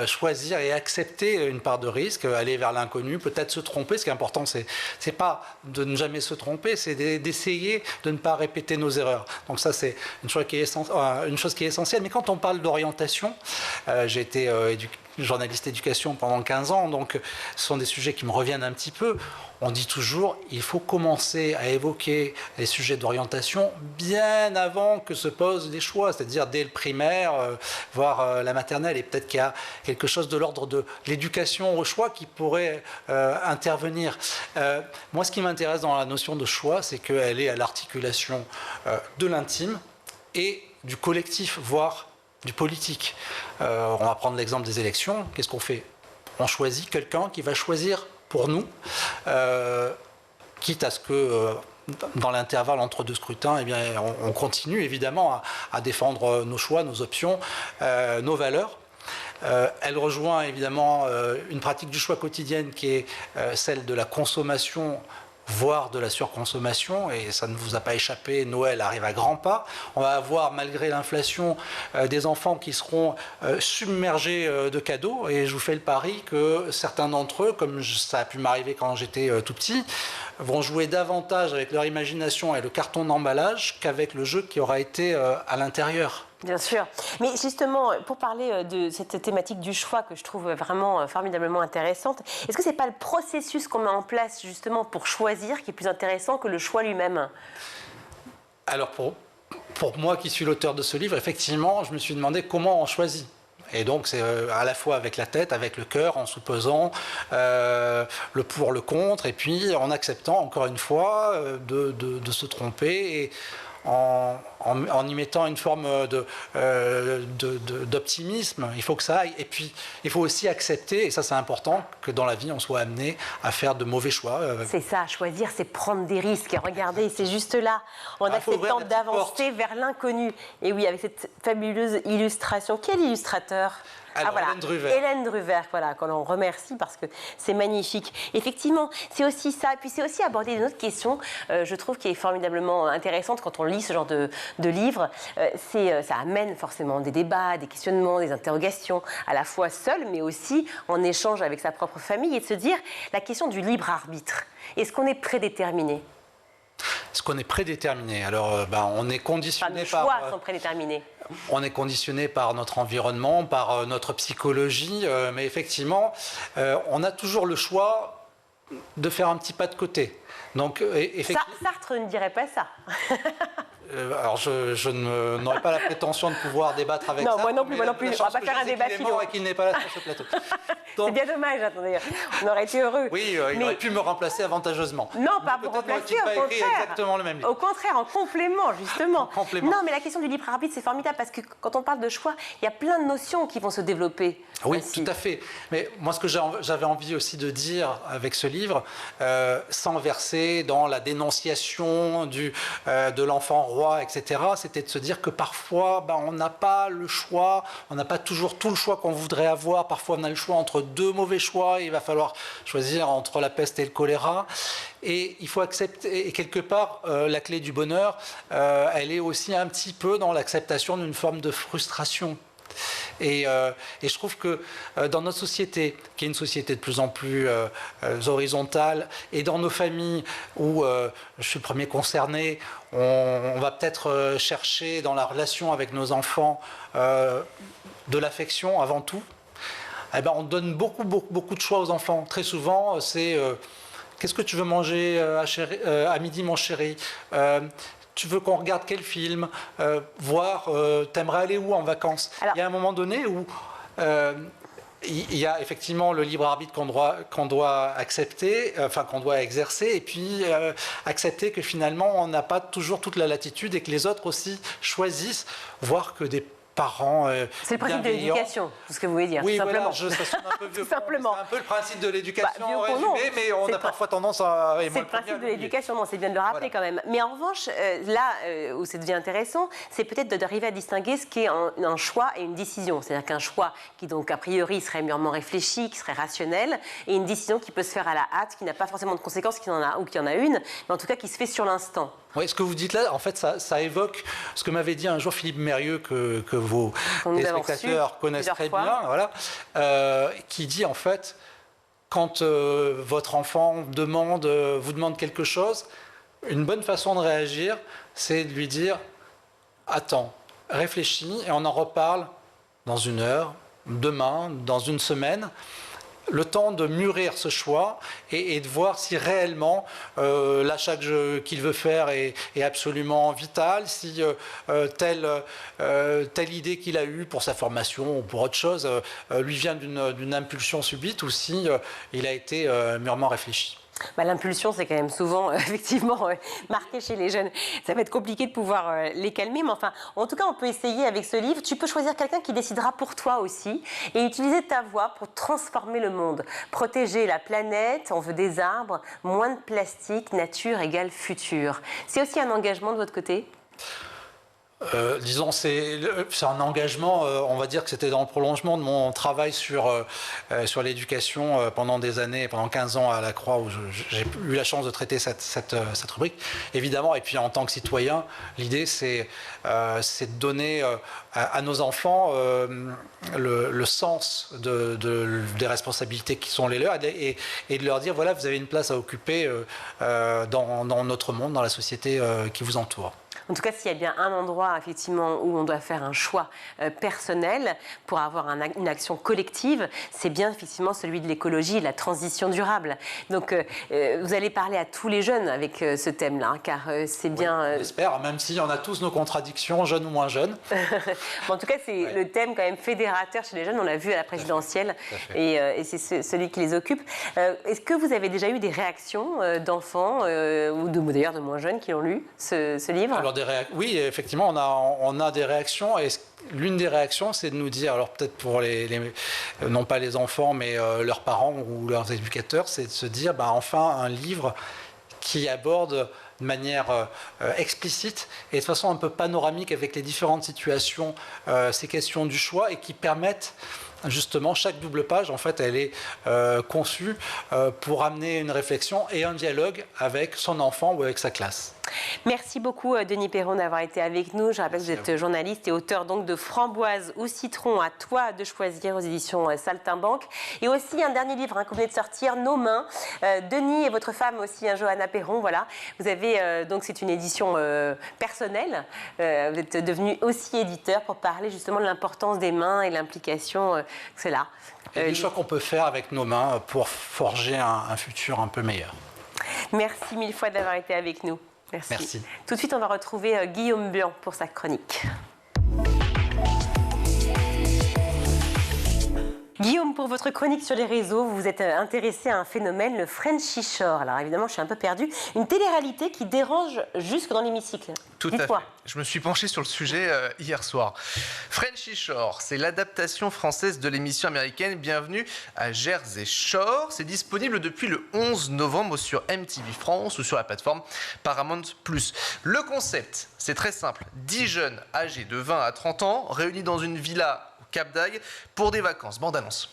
choisir et accepter une part de risque, aller vers l'inconnu, peut-être se tromper. Ce qui est important, c'est pas de ne jamais se tromper, c'est d'essayer de ne pas répéter nos erreurs. Donc ça, c'est une chose qui est essentielle. Mais quand on parle d'orientation, j'ai été journaliste éducation pendant 15 ans, donc ce sont des sujets qui me reviennent un petit peu. On dit toujours, il faut commencer à évoquer les sujets d'orientation bien avant que se posent les choix, c'est-à-dire dès le primaire, voire la maternelle, et peut-être qu'il y a quelque chose de l'ordre de l'éducation au choix qui pourrait intervenir. Moi, ce qui m'intéresse dans la notion de choix, c'est qu'elle est à l'articulation de l'intime et du collectif, voire du politique. On va prendre l'exemple des élections. Qu'est-ce qu'on fait? On choisit quelqu'un qui va choisir pour nous, quitte à ce que dans l'intervalle entre deux scrutins, eh bien, on continue évidemment à défendre nos choix, nos options, nos valeurs. Elle rejoint évidemment une pratique du choix quotidienne qui est celle de la consommation, voire de la surconsommation, et ça ne vous a pas échappé, Noël arrive à grands pas. On va avoir, malgré l'inflation, des enfants qui seront submergés de cadeaux, et je vous fais le pari que certains d'entre eux, comme ça a pu m'arriver quand j'étais tout petit, vont jouer davantage avec leur imagination et le carton d'emballage qu'avec le jeu qui aura été à l'intérieur. Bien sûr. Mais justement, pour parler de cette thématique du choix que je trouve vraiment formidablement intéressante, est-ce que ce n'est pas le processus qu'on met en place justement pour choisir qui est plus intéressant que le choix lui-même? Alors pour moi qui suis l'auteur de ce livre, effectivement, je me suis demandé comment on choisit. Et donc c'est à la fois avec la tête, avec le cœur, en soupesant le pour, le contre, et puis en acceptant encore une fois de se tromper. Et en y mettant une forme d'optimisme. Il faut que ça aille. Et puis, il faut aussi accepter, et ça c'est important, que dans la vie, on soit amené à faire de mauvais choix. C'est ça, choisir, c'est prendre des risques. Et regardez, c'est juste là, en acceptant d'avancer vers l'inconnu. Et oui, avec cette fabuleuse illustration. Quel illustrateur? Alors, voilà. Hélène Druver. Hélène Druver, voilà, qu'on en remercie parce que c'est magnifique. Effectivement, c'est aussi ça. Et puis c'est aussi aborder une autre question, je trouve, qui est formidablement intéressante quand on lit ce genre de livre. Ça amène forcément des débats, des questionnements, des interrogations, à la fois seul, mais aussi en échange avec sa propre famille, et de se dire la question du libre arbitre. Est-ce qu'on est prédéterminé? Est-ce qu'on est prédéterminé? Alors, on est conditionné par... Nos choix sont prédéterminés. On est conditionné par notre environnement, par notre psychologie, mais effectivement, on a toujours le choix de faire un petit pas de côté. Donc, Sartre ne dirait pas ça. Alors, je n'aurais pas la prétention de pouvoir débattre avec ça. Non, moi non plus. On ne va pas faire un débat philo. Et qu'il n'est pas là sur ce plateau. C'est bien dommage, attendez. On aurait été heureux. Oui, il aurait pu me remplacer avantageusement. Non, pas pour remplacer, au contraire. Exactement le même livre. Au contraire, en complément, justement. En complément. Non, mais la question du libre arbitre, c'est formidable parce que quand on parle de choix, il y a plein de notions qui vont se développer. Oui, tout à fait. Mais moi, ce que j'avais envie aussi de dire avec ce livre, sans verser dans la dénonciation de l'enfant roi, etc., c'était de se dire que parfois, on n'a pas le choix, on n'a pas toujours tout le choix qu'on voudrait avoir. Parfois, on a le choix entre deux mauvais choix. Il va falloir choisir entre la peste et le choléra. Et il faut accepter, et quelque part, la clé du bonheur, elle est aussi un petit peu dans l'acceptation d'une forme de frustration. Et je trouve que dans notre société, qui est une société de plus en plus horizontale, et dans nos familles où je suis le premier concerné, on va peut-être chercher dans la relation avec nos enfants de l'affection avant tout. On donne beaucoup de choix aux enfants. Très souvent, c'est qu'est-ce que tu veux manger à midi, mon chéri? Tu veux qu'on regarde quel film? T'aimerais aller où en vacances? Alors, il y a un moment donné où il y a effectivement le libre arbitre qu'on doit accepter, qu'on doit exercer, et puis accepter que finalement on n'a pas toujours toute la latitude et que les autres aussi choisissent, voire que des parents c'est le principe de l'éducation, c'est ce que vous voulez dire. Oui, tout voilà, simplement. ça sonne un peu vieux. C'est un peu le principe de l'éducation résumé, mais on a parfois tendance à... C'est le principe de l'éducation, non, c'est bien de le rappeler quand même. Mais en revanche, là où ça devient intéressant, c'est peut-être d'arriver à distinguer ce qu'est un choix et une décision. C'est-à-dire qu'un choix qui, donc, a priori, serait mûrement réfléchi, qui serait rationnel, et une décision qui peut se faire à la hâte, qui n'a pas forcément de conséquences, qui en a une, mais en tout cas qui se fait sur l'instant. Oui, ce que vous dites là, en fait, ça évoque ce que m'avait dit un jour Philippe Mérieux, que vos téléspectateurs connaissent très bien, voilà, qui dit en fait, quand votre enfant vous demande quelque chose, une bonne façon de réagir, c'est de lui dire « Attends, réfléchis et on en reparle dans 1 heure, demain, dans 1 semaine ». Le temps de mûrir ce choix et de voir si réellement l'achat qu'il veut faire est absolument vital, si telle idée qu'il a eue pour sa formation ou pour autre chose lui vient d'une impulsion subite ou si il a été mûrement réfléchi. L'impulsion, c'est quand même souvent, effectivement, marqué chez les jeunes. Ça va être compliqué de pouvoir les calmer, mais enfin, en tout cas, on peut essayer avec ce livre. Tu peux choisir quelqu'un qui décidera pour toi aussi et utiliser ta voix pour transformer le monde. Protéger la planète, on veut des arbres, moins de plastique, nature égale futur. C'est aussi un engagement de votre côté ? Disons, c'est un engagement, on va dire que c'était dans le prolongement de mon travail sur l'éducation pendant des années, pendant 15 ans à la Croix, où j'ai eu la chance de traiter cette rubrique, évidemment. Et puis en tant que citoyen, l'idée c'est de donner à nos enfants le sens des responsabilités qui sont les leurs et de leur dire, voilà, vous avez une place à occuper dans notre monde, dans la société qui vous entoure. En tout cas, s'il y a bien un endroit, effectivement, où on doit faire un choix personnel pour avoir une action collective, c'est bien, effectivement, celui de l'écologie et de la transition durable. Donc, vous allez parler à tous les jeunes avec ce thème-là, hein, car c'est bien... Oui, j'espère, même si on a tous nos contradictions, jeunes ou moins jeunes. Bon, en tout cas, c'est le thème quand même fédérateur chez les jeunes, on l'a vu à la présidentielle, et c'est celui qui les occupe. Est-ce que vous avez déjà eu des réactions d'enfants, ou d'ailleurs de moins jeunes qui ont lu ce livre ? Alors, Oui, effectivement, on a des réactions et l'une des réactions, c'est de nous dire, alors peut-être pour non pas les enfants, mais leurs parents ou leurs éducateurs, c'est de se dire, enfin, un livre qui aborde de manière explicite et de façon un peu panoramique avec les différentes situations, ces questions du choix et qui permettent justement, chaque double page, en fait, elle est conçue pour amener une réflexion et un dialogue avec son enfant ou avec sa classe. Merci beaucoup Denis Perron d'avoir été avec nous. Je rappelle que vous êtes journaliste et auteur donc de Framboise ou Citron, à toi de choisir aux éditions Saltimbanque. Et aussi un dernier livre que vous venez de sortir, Nos mains. Denis et votre femme aussi, Johanna Perron, voilà. Vous avez donc c'est une édition personnelle. Vous êtes devenu aussi éditeur pour parler justement de l'importance des mains et l'implication que c'est là. Et des choix qu'on peut faire avec nos mains pour forger un futur un peu meilleur. Merci mille fois d'avoir été avec nous. Merci. Tout de suite, on va retrouver Guillaume Blanc pour sa chronique. Guillaume, pour votre chronique sur les réseaux, vous vous êtes intéressé à un phénomène, le Frenchy Shore. Alors évidemment, je suis un peu perdue. Une télé-réalité qui dérange jusque dans l'hémicycle. Tout à fait. Je me suis penché sur le sujet hier soir. Frenchy Shore, c'est l'adaptation française de l'émission américaine Bienvenue à Jersey Shore. C'est disponible depuis le 11 novembre sur MTV France ou sur la plateforme Paramount+. Le concept, c'est très simple. 10 jeunes âgés de 20 à 30 ans réunis dans une villa au Cap d'Agde pour des vacances. Bande annonce.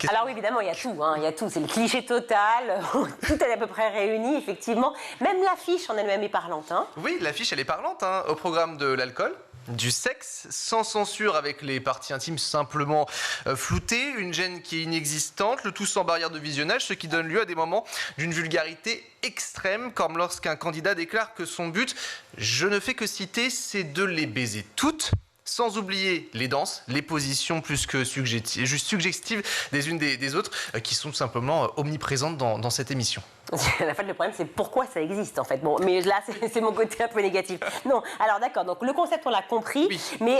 Alors oui, évidemment, il y a tout, il y a tout. C'est le cliché total, tout est à peu près réuni, effectivement. Même l'affiche en elle-même est parlante. Oui, l'affiche, elle est parlante, au programme de l'alcool, du sexe, sans censure avec les parties intimes simplement floutées, une gêne qui est inexistante, le tout sans barrière de visionnage, ce qui donne lieu à des moments d'une vulgarité extrême, comme lorsqu'un candidat déclare que son but, je ne fais que citer, c'est de les baiser toutes. Sans oublier les danses, les positions plus que suggestives des unes des autres, qui sont tout simplement omniprésentes dans cette émission. En fait, le problème, c'est pourquoi ça existe, en fait. Bon, mais là, c'est mon côté un peu négatif. Non, alors d'accord, donc le concept, on l'a compris, oui. Mais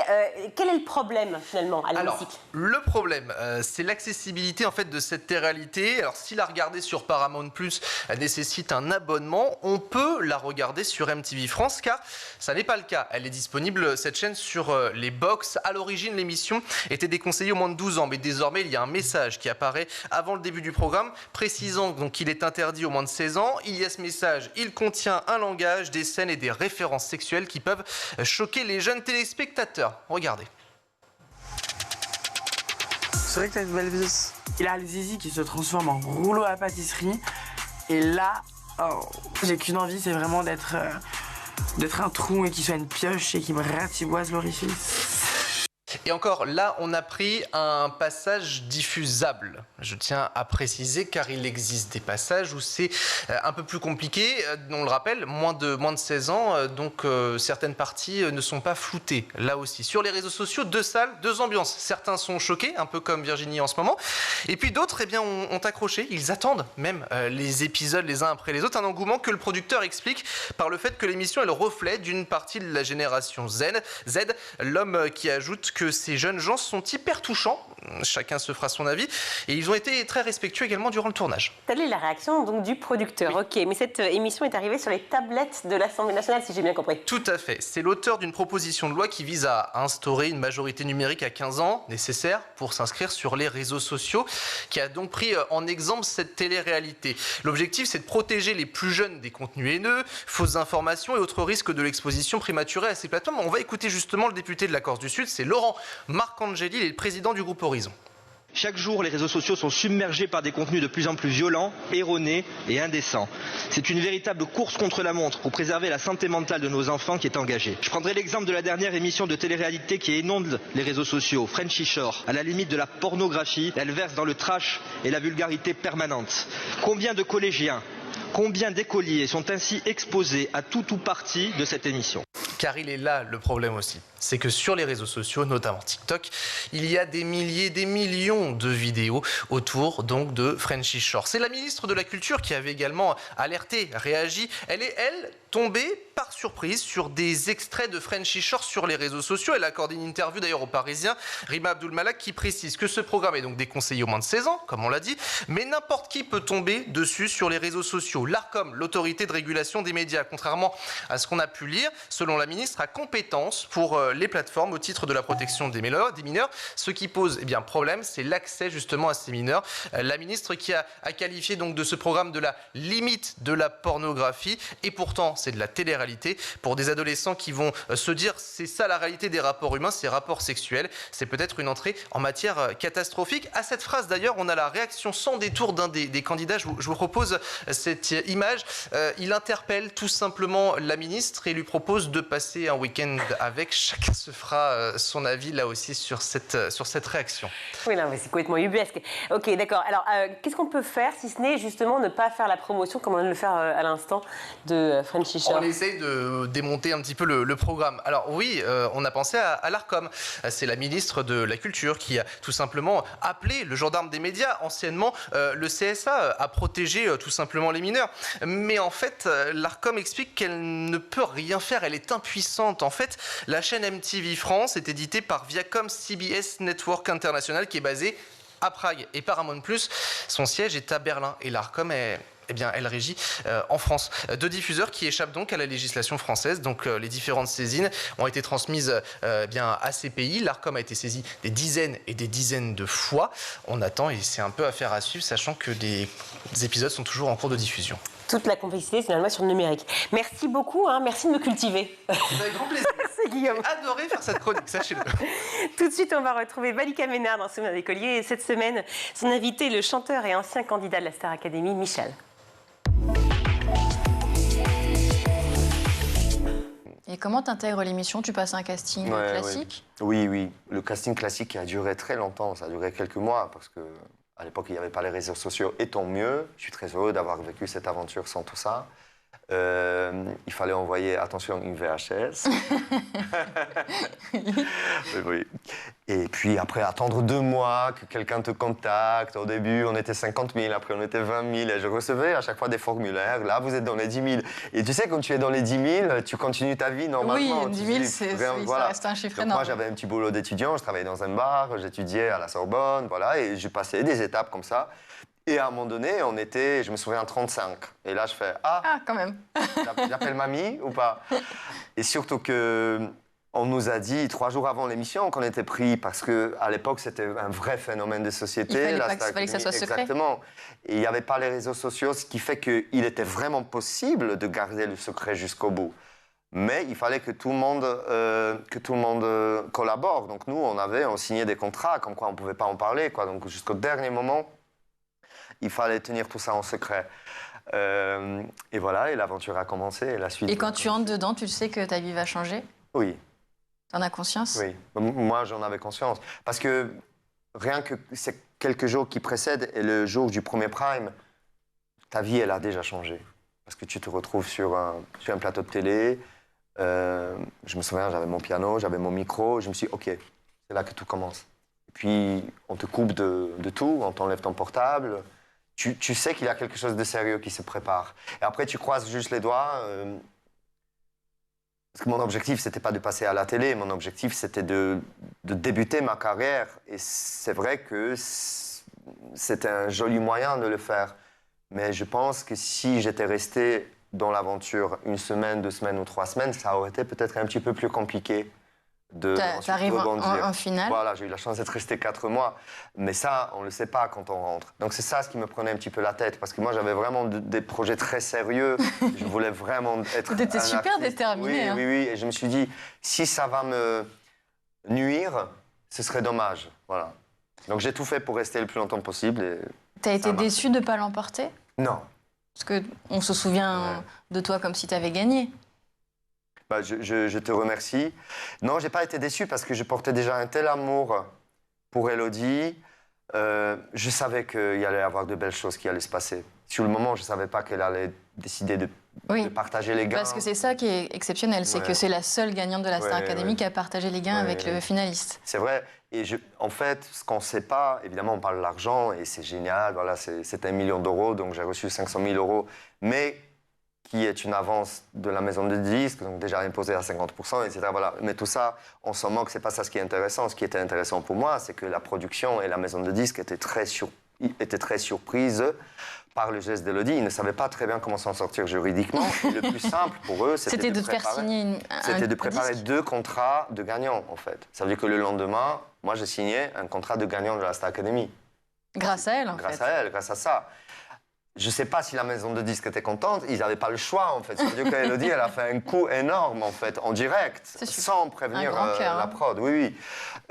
quel est le problème, finalement, à l'hémicycle ? Le problème, c'est l'accessibilité, en fait, de cette réalité. Alors, si la regarder sur Paramount+, nécessite un abonnement, on peut la regarder sur MTV France, car ça n'est pas le cas. Elle est disponible, cette chaîne, sur les box. À l'origine, l'émission était déconseillée aux moins de 12 ans, mais désormais, il y a un message qui apparaît avant le début du programme, précisant donc qu'il est interdit aux moins de 16 ans. Il y a ce message, il contient un langage, des scènes et des références sexuelles qui peuvent choquer les jeunes téléspectateurs. Regardez. C'est vrai que t'as une belle vis. Il a le zizi qui se transforme en rouleau à pâtisserie. Et là, j'ai qu'une envie, c'est vraiment d'être un trou et qu'il soit une pioche et qu'il me ratiboise l'orifice. Et encore, là, on a pris un passage diffusable. Je tiens à préciser, car il existe des passages où c'est un peu plus compliqué. On le rappelle, moins de 16 ans, donc certaines parties ne sont pas floutées. Là aussi, sur les réseaux sociaux, 2 salles, 2 ambiances. Certains sont choqués, un peu comme Virginie en ce moment. Et puis d'autres, ont accroché. Ils attendent même les épisodes les uns après les autres. Un engouement que le producteur explique par le fait que l'émission est le reflet d'une partie de la génération Z. L'homme qui ajoute que ces jeunes gens sont hyper touchants, chacun se fera son avis, et ils ont été très respectueux également durant le tournage. Telle est la réaction donc du producteur. Oui. Ok, mais cette émission est arrivée sur les tablettes de l'Assemblée nationale, si j'ai bien compris. Tout à fait. C'est l'auteur d'une proposition de loi qui vise à instaurer une majorité numérique à 15 ans, nécessaire pour s'inscrire sur les réseaux sociaux, qui a donc pris en exemple cette télé-réalité. L'objectif, c'est de protéger les plus jeunes des contenus haineux, fausses informations et autres risques de l'exposition prématurée à ces plateformes. On va écouter justement le député de la Corse du Sud, c'est Laurent Marcangeli, il est le président du groupe Horizon. Chaque jour, les réseaux sociaux sont submergés par des contenus de plus en plus violents, erronés et indécents. C'est une véritable course contre la montre pour préserver la santé mentale de nos enfants qui est engagée. Je prendrai l'exemple de la dernière émission de télé-réalité qui inonde les réseaux sociaux, Frenchy Shore. À la limite de la pornographie, elle verse dans le trash et la vulgarité permanente. Combien de collégiens, combien d'écoliers sont ainsi exposés à tout ou partie de cette émission? Car il est là le problème aussi. C'est que sur les réseaux sociaux, notamment TikTok, il y a des milliers, des millions de vidéos autour donc de Frenchy Shore. C'est la ministre de la Culture qui avait également alerté, réagi. Elle est, elle, tombée par surprise sur des extraits de Frenchy Shore sur les réseaux sociaux. Elle a accordé une interview d'ailleurs au Parisien, Rima Abdul-Malak, qui précise que ce programme est donc déconseillé aux moins de 16 ans, comme on l'a dit, mais n'importe qui peut tomber dessus sur les réseaux sociaux. L'Arcom, l'autorité de régulation des médias, contrairement à ce qu'on a pu lire, selon la ministre, a compétence pour les plateformes au titre de la protection des mineurs. Ce qui pose problème, c'est l'accès justement à ces mineurs. La ministre qui a qualifié donc de ce programme de la limite de la pornographie, et pourtant c'est de la télé-réalité pour des adolescents qui vont se dire c'est ça la réalité des rapports humains, ces rapports sexuels. C'est peut-être une entrée en matière catastrophique. À cette phrase d'ailleurs, on a la réaction sans détour d'un des candidats. Je vous propose cette image. Il interpelle tout simplement la ministre et lui propose de passer un week-end avec. Chacun se fera son avis là aussi sur cette réaction. Oui, non, mais c'est complètement ubuesque. Ok, d'accord. Alors, qu'est-ce qu'on peut faire si ce n'est justement ne pas faire la promotion comme on vient de le faire à l'instant de Frenchy Shore? On essaye de démonter un petit peu le programme. Alors oui, on a pensé à l'Arcom. C'est la ministre de la Culture qui a tout simplement appelé le gendarme des médias, anciennement le CSA, à protéger tout simplement les mineurs. Mais en fait, l'Arcom explique qu'elle ne peut rien faire, elle est impuissante. En fait, la chaîne MTV France est éditée par Viacom CBS Network International qui est basée à Prague. Et Paramount+, son siège est à Berlin. Et l'Arcom elle régit en France. Deux diffuseurs qui échappent donc à la législation française. Donc les différentes saisines ont été transmises à ces pays. L'Arcom a été saisi des dizaines et des dizaines de fois. On attend et c'est un peu affaire à suivre, sachant que des épisodes sont toujours en cours de diffusion. Toute la complexité, finalement, sur le numérique. Merci beaucoup, merci de me cultiver. Avec grand plaisir. Merci Guillaume. J'ai adoré faire cette chronique, sachez-le. Tout de suite, on va retrouver Malika Ménard dans Souvenir d'écolier. Et cette semaine, son invité, le chanteur et ancien candidat de la Star Academy, Michel. Et comment tu intègres l'émission? Tu passes un casting classique? Oui. Le casting classique qui a duré très longtemps, ça a duré quelques mois parce que à l'époque, il n'y avait pas les réseaux sociaux, et tant mieux. Je suis très heureux d'avoir vécu cette aventure sans tout ça. Il fallait envoyer, attention, une VHS. Oui. Et puis après, attendre 2 mois que quelqu'un te contacte. Au début, on était 50 000, après on était 20 000. Et je recevais à chaque fois des formulaires. Là, vous êtes dans les 10 000. Et tu sais, quand tu es dans les 10 000, tu continues ta vie normalement. Oui, 10 000, ça reste un chiffre énorme. Moi, j'avais un petit boulot d'étudiant. Je travaillais dans un bar, j'étudiais à la Sorbonne, voilà. Et j'ai passé des étapes comme ça. Et à un moment donné, on était, je me souviens, 35. Et là, je fais « Ah, quand même. J'appelle mamie ou pas ?» Et surtout qu'on nous a dit 3 jours avant l'émission qu'on était pris parce qu'à l'époque, c'était un vrai phénomène de société. Il fallait que ça soit secret. Exactement. Et il n'y avait pas les réseaux sociaux, ce qui fait qu'il était vraiment possible de garder le secret jusqu'au bout. Mais il fallait que tout le monde collabore. Donc nous, on signait des contrats comme quoi on ne pouvait pas en parler. Donc jusqu'au dernier moment, il fallait tenir tout ça en secret. Et voilà, et l'aventure a commencé. Et la suite. Et quand tu entres dedans, tu sais que ta vie va changer? Oui. T'en as conscience? Oui. Moi, j'en avais conscience. Parce que rien que ces quelques jours qui précèdent et le jour du premier prime, ta vie, elle a déjà changé. Parce que tu te retrouves sur un plateau de télé. Je me souviens, j'avais mon piano, j'avais mon micro. Je me suis dit, OK, c'est là que tout commence. Et puis, on te coupe de tout, on t'enlève ton portable. Tu sais qu'il y a quelque chose de sérieux qui se prépare. Et après, tu croises juste les doigts. Parce que mon objectif, c'était pas de passer à la télé. Mon objectif, c'était de débuter ma carrière. Et c'est vrai que c'était un joli moyen de le faire. Mais je pense que si j'étais resté dans l'aventure 1 semaine, 2 semaines ou 3 semaines, ça aurait été peut-être un petit peu plus compliqué. T'arrives en finale. Voilà, j'ai eu la chance d'être resté 4 mois. Mais ça, on ne le sait pas quand on rentre. Donc c'est ça ce qui me prenait un petit peu la tête. Parce que moi, j'avais vraiment des projets très sérieux. Je voulais vraiment être T'étais super déterminé. Oui. Et je me suis dit, si ça va me nuire, ce serait dommage. Voilà. Donc j'ai tout fait pour rester le plus longtemps possible. T'as été déçu de ne pas l'emporter? Non. Parce qu'on se souvient de toi comme si tu avais gagné. Bah, je te remercie. Non, j'ai pas été déçu parce que je portais déjà un tel amour pour Élodie. Je savais qu'il y allait y avoir de belles choses qui allaient se passer. Sur le moment, je ne savais pas qu'elle allait décider de partager les gains. Parce que c'est ça qui est exceptionnel, c'est que c'est la seule gagnante de la Star Academy qui a partagé les gains avec le finaliste. C'est vrai. Et en fait, ce qu'on ne sait pas, évidemment, on parle de l'argent et c'est génial. Voilà, c'est 1 million d'euros, donc j'ai reçu 500 000 euros. Mais qui est une avance de la maison de disques, donc déjà imposée à 50%, etc. Voilà. Mais tout ça, on s'en moque, c'est pas ça ce qui est intéressant. Ce qui était intéressant pour moi, c'est que la production et la maison de disques étaient très surprises par le geste d'Élodie. Ils ne savaient pas très bien comment s'en sortir juridiquement. Et le plus simple pour eux, c'était de faire signer c'était de préparer 2 contrats de gagnants, en fait. Ça veut dire que le lendemain, moi, j'ai signé un contrat de gagnant de la Star Academy. Grâce à elle, en fait. Grâce à elle, grâce à ça. Je ne sais pas si la maison de disques était contente, ils n'avaient pas le choix, en fait. Ça veut dire qu'Élodie, elle a fait un coup énorme, en fait, en direct, sans prévenir la prod. Oui,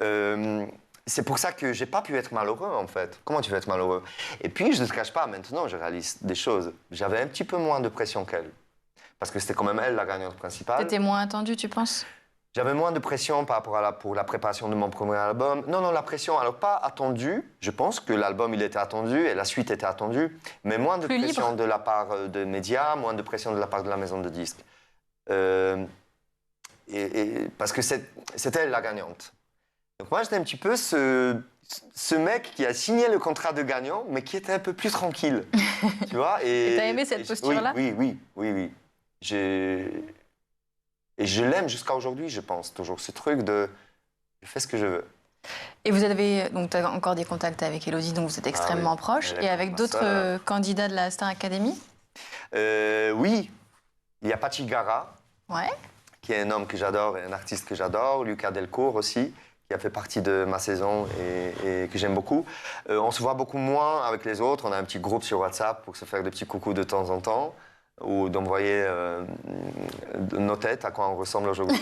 oui. C'est pour ça que j'ai pas pu être malheureux, en fait. Comment tu veux être malheureux? Et puis, je ne te cache pas, maintenant, je réalise des choses. J'avais un petit peu moins de pression qu'elle. Parce que c'était quand même elle, la gagnante principale. T'étais moins attendue, tu penses? J'avais moins de pression par rapport pour la préparation de mon premier album. Non, la pression, alors pas attendue. Je pense que l'album, il était attendu et la suite était attendue. Mais moins de pression de la part des médias, moins de pression de la part de la maison de disques. Parce que c'était elle, la gagnante. Donc moi, j'étais un petit peu ce mec qui a signé le contrat de gagnant, mais qui était un peu plus tranquille. Tu vois? Et t'as aimé cette posture-là? Oui. Et je l'aime jusqu'à aujourd'hui, je pense. Toujours ce truc de je fais ce que je veux. Et vous avez donc as encore des contacts avec Élodie, donc vous êtes extrêmement proches. Et avec d'autres candidats de la Star Academy? Oui. Il y a Pachi Gara, ouais, qui est un homme que j'adore et un artiste que j'adore. Lucas Delcourt aussi, qui a fait partie de ma saison et que j'aime beaucoup. On se voit beaucoup moins avec les autres. On a un petit groupe sur WhatsApp pour se faire des petits coucous de temps en temps ou d'envoyer nos têtes, à quoi on ressemble aujourd'hui.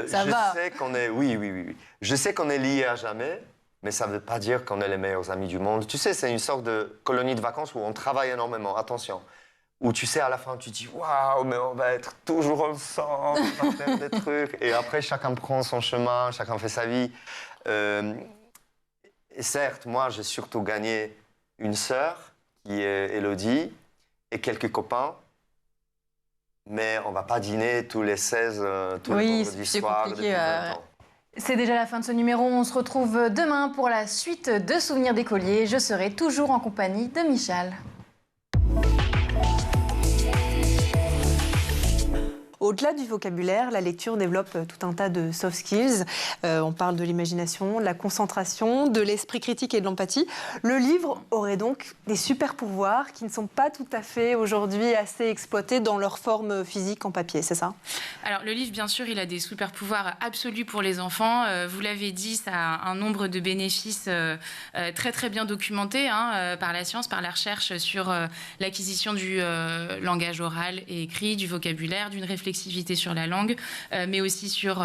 Ça va. Sais qu'on est, oui. Je sais qu'on est liés à jamais, mais ça ne veut pas dire qu'on est les meilleurs amis du monde. Tu sais, c'est une sorte de colonie de vacances où on travaille énormément, attention. Où tu sais, à la fin, tu te dis « Waouh, mais on va être toujours ensemble, on va faire des trucs. » Et après, chacun prend son chemin, chacun fait sa vie. Et certes, moi, j'ai surtout gagné une sœur, qui est Élodie, et quelques copains. Mais on ne va pas dîner tous les 16, tous les vendredis soirs depuis 20 ans. C'est déjà la fin de ce numéro. On se retrouve demain pour la suite de Souvenirs d'écoliers. Je serai toujours en compagnie de Michal. Au-delà du vocabulaire, la lecture développe tout un tas de soft skills. On parle de l'imagination, de la concentration, de l'esprit critique et de l'empathie. Le livre aurait donc des super pouvoirs qui ne sont pas tout à fait aujourd'hui assez exploités dans leur forme physique en papier, c'est ça? Alors le livre, bien sûr, il a des super pouvoirs absolus pour les enfants. Vous l'avez dit, ça a un nombre de bénéfices très très bien documentés par la science, par la recherche sur l'acquisition du langage oral et écrit, du vocabulaire, d'une réflexion sur la langue, mais aussi sur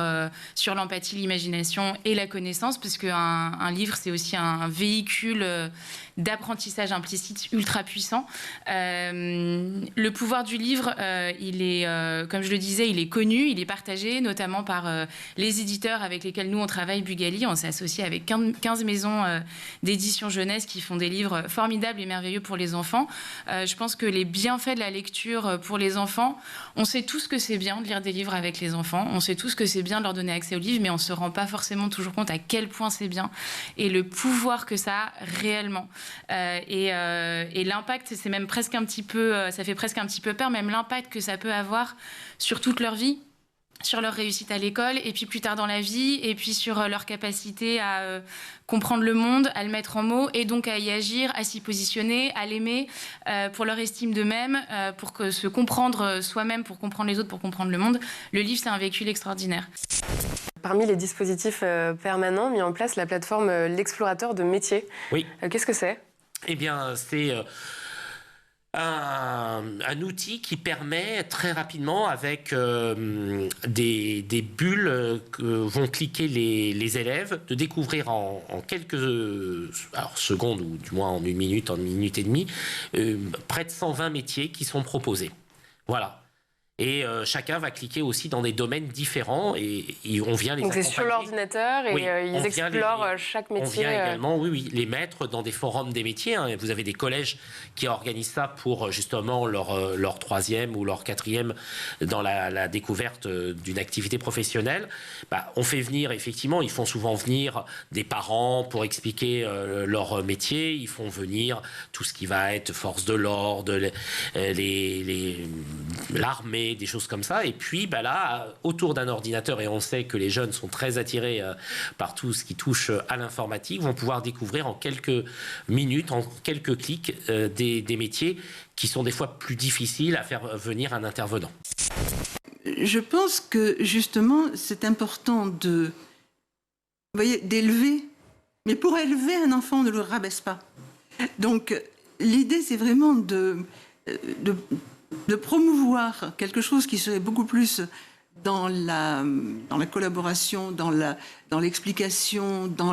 l'empathie, l'imagination et la connaissance, parce qu'un livre, c'est aussi un véhicule d'apprentissage implicite ultra puissant. Le pouvoir du livre, il est, comme je le disais, il est connu, il est partagé, notamment par les éditeurs avec lesquels nous, on travaille, Bugali. On s'est associé avec 15 maisons d'édition jeunesse qui font des livres formidables et merveilleux pour les enfants. Je pense que les bienfaits de la lecture pour les enfants, on sait tous que c'est bien de lire des livres avec les enfants, on sait tous que c'est bien de leur donner accès aux livres, mais on ne se rend pas forcément toujours compte à quel point c'est bien et le pouvoir que ça a réellement. Et l'impact, c'est même presque un petit peu, ça fait presque un petit peu peur, même l'impact que ça peut avoir sur toute leur vie, sur leur réussite à l'école, et puis plus tard dans la vie, et puis sur leur capacité à comprendre le monde, à le mettre en mots, et donc à y agir, à s'y positionner, à l'aimer, pour leur estime d'eux-mêmes, pour se comprendre soi-même, pour comprendre les autres, pour comprendre le monde. Le livre, c'est un véhicule extraordinaire. Parmi les dispositifs permanents mis en place, la plateforme L'Explorateur de métiers. Oui. Qu'est-ce que c'est ? Eh bien, c'est un outil qui permet très rapidement, avec des bulles que vont cliquer les élèves, de découvrir en quelques secondes, ou du moins en une minute et demie, près de 120 métiers qui sont proposés. Voilà. Et chacun va cliquer aussi dans des domaines différents et on vient les accompagner. Donc c'est sur l'ordinateur et ils explorent chaque métier. On vient également, les mettre dans des forums des métiers. Hein. Vous avez des collèges qui organisent ça pour justement leur 3e ou leur 4e dans la découverte d'une activité professionnelle. On fait venir, effectivement, ils font souvent venir des parents pour expliquer leur métier. Ils font venir tout ce qui va être force de l'ordre, l'armée, des choses comme ça. Et puis là, autour d'un ordinateur, et on sait que les jeunes sont très attirés par tout ce qui touche à l'informatique, vont pouvoir découvrir en quelques minutes, en quelques clics, des métiers qui sont des fois plus difficiles à faire venir un intervenant. Je pense que justement, c'est important d'élever, mais pour élever un enfant, on ne le rabaisse pas. Donc l'idée, c'est vraiment de promouvoir quelque chose qui serait beaucoup plus dans la collaboration, dans l'explication, dans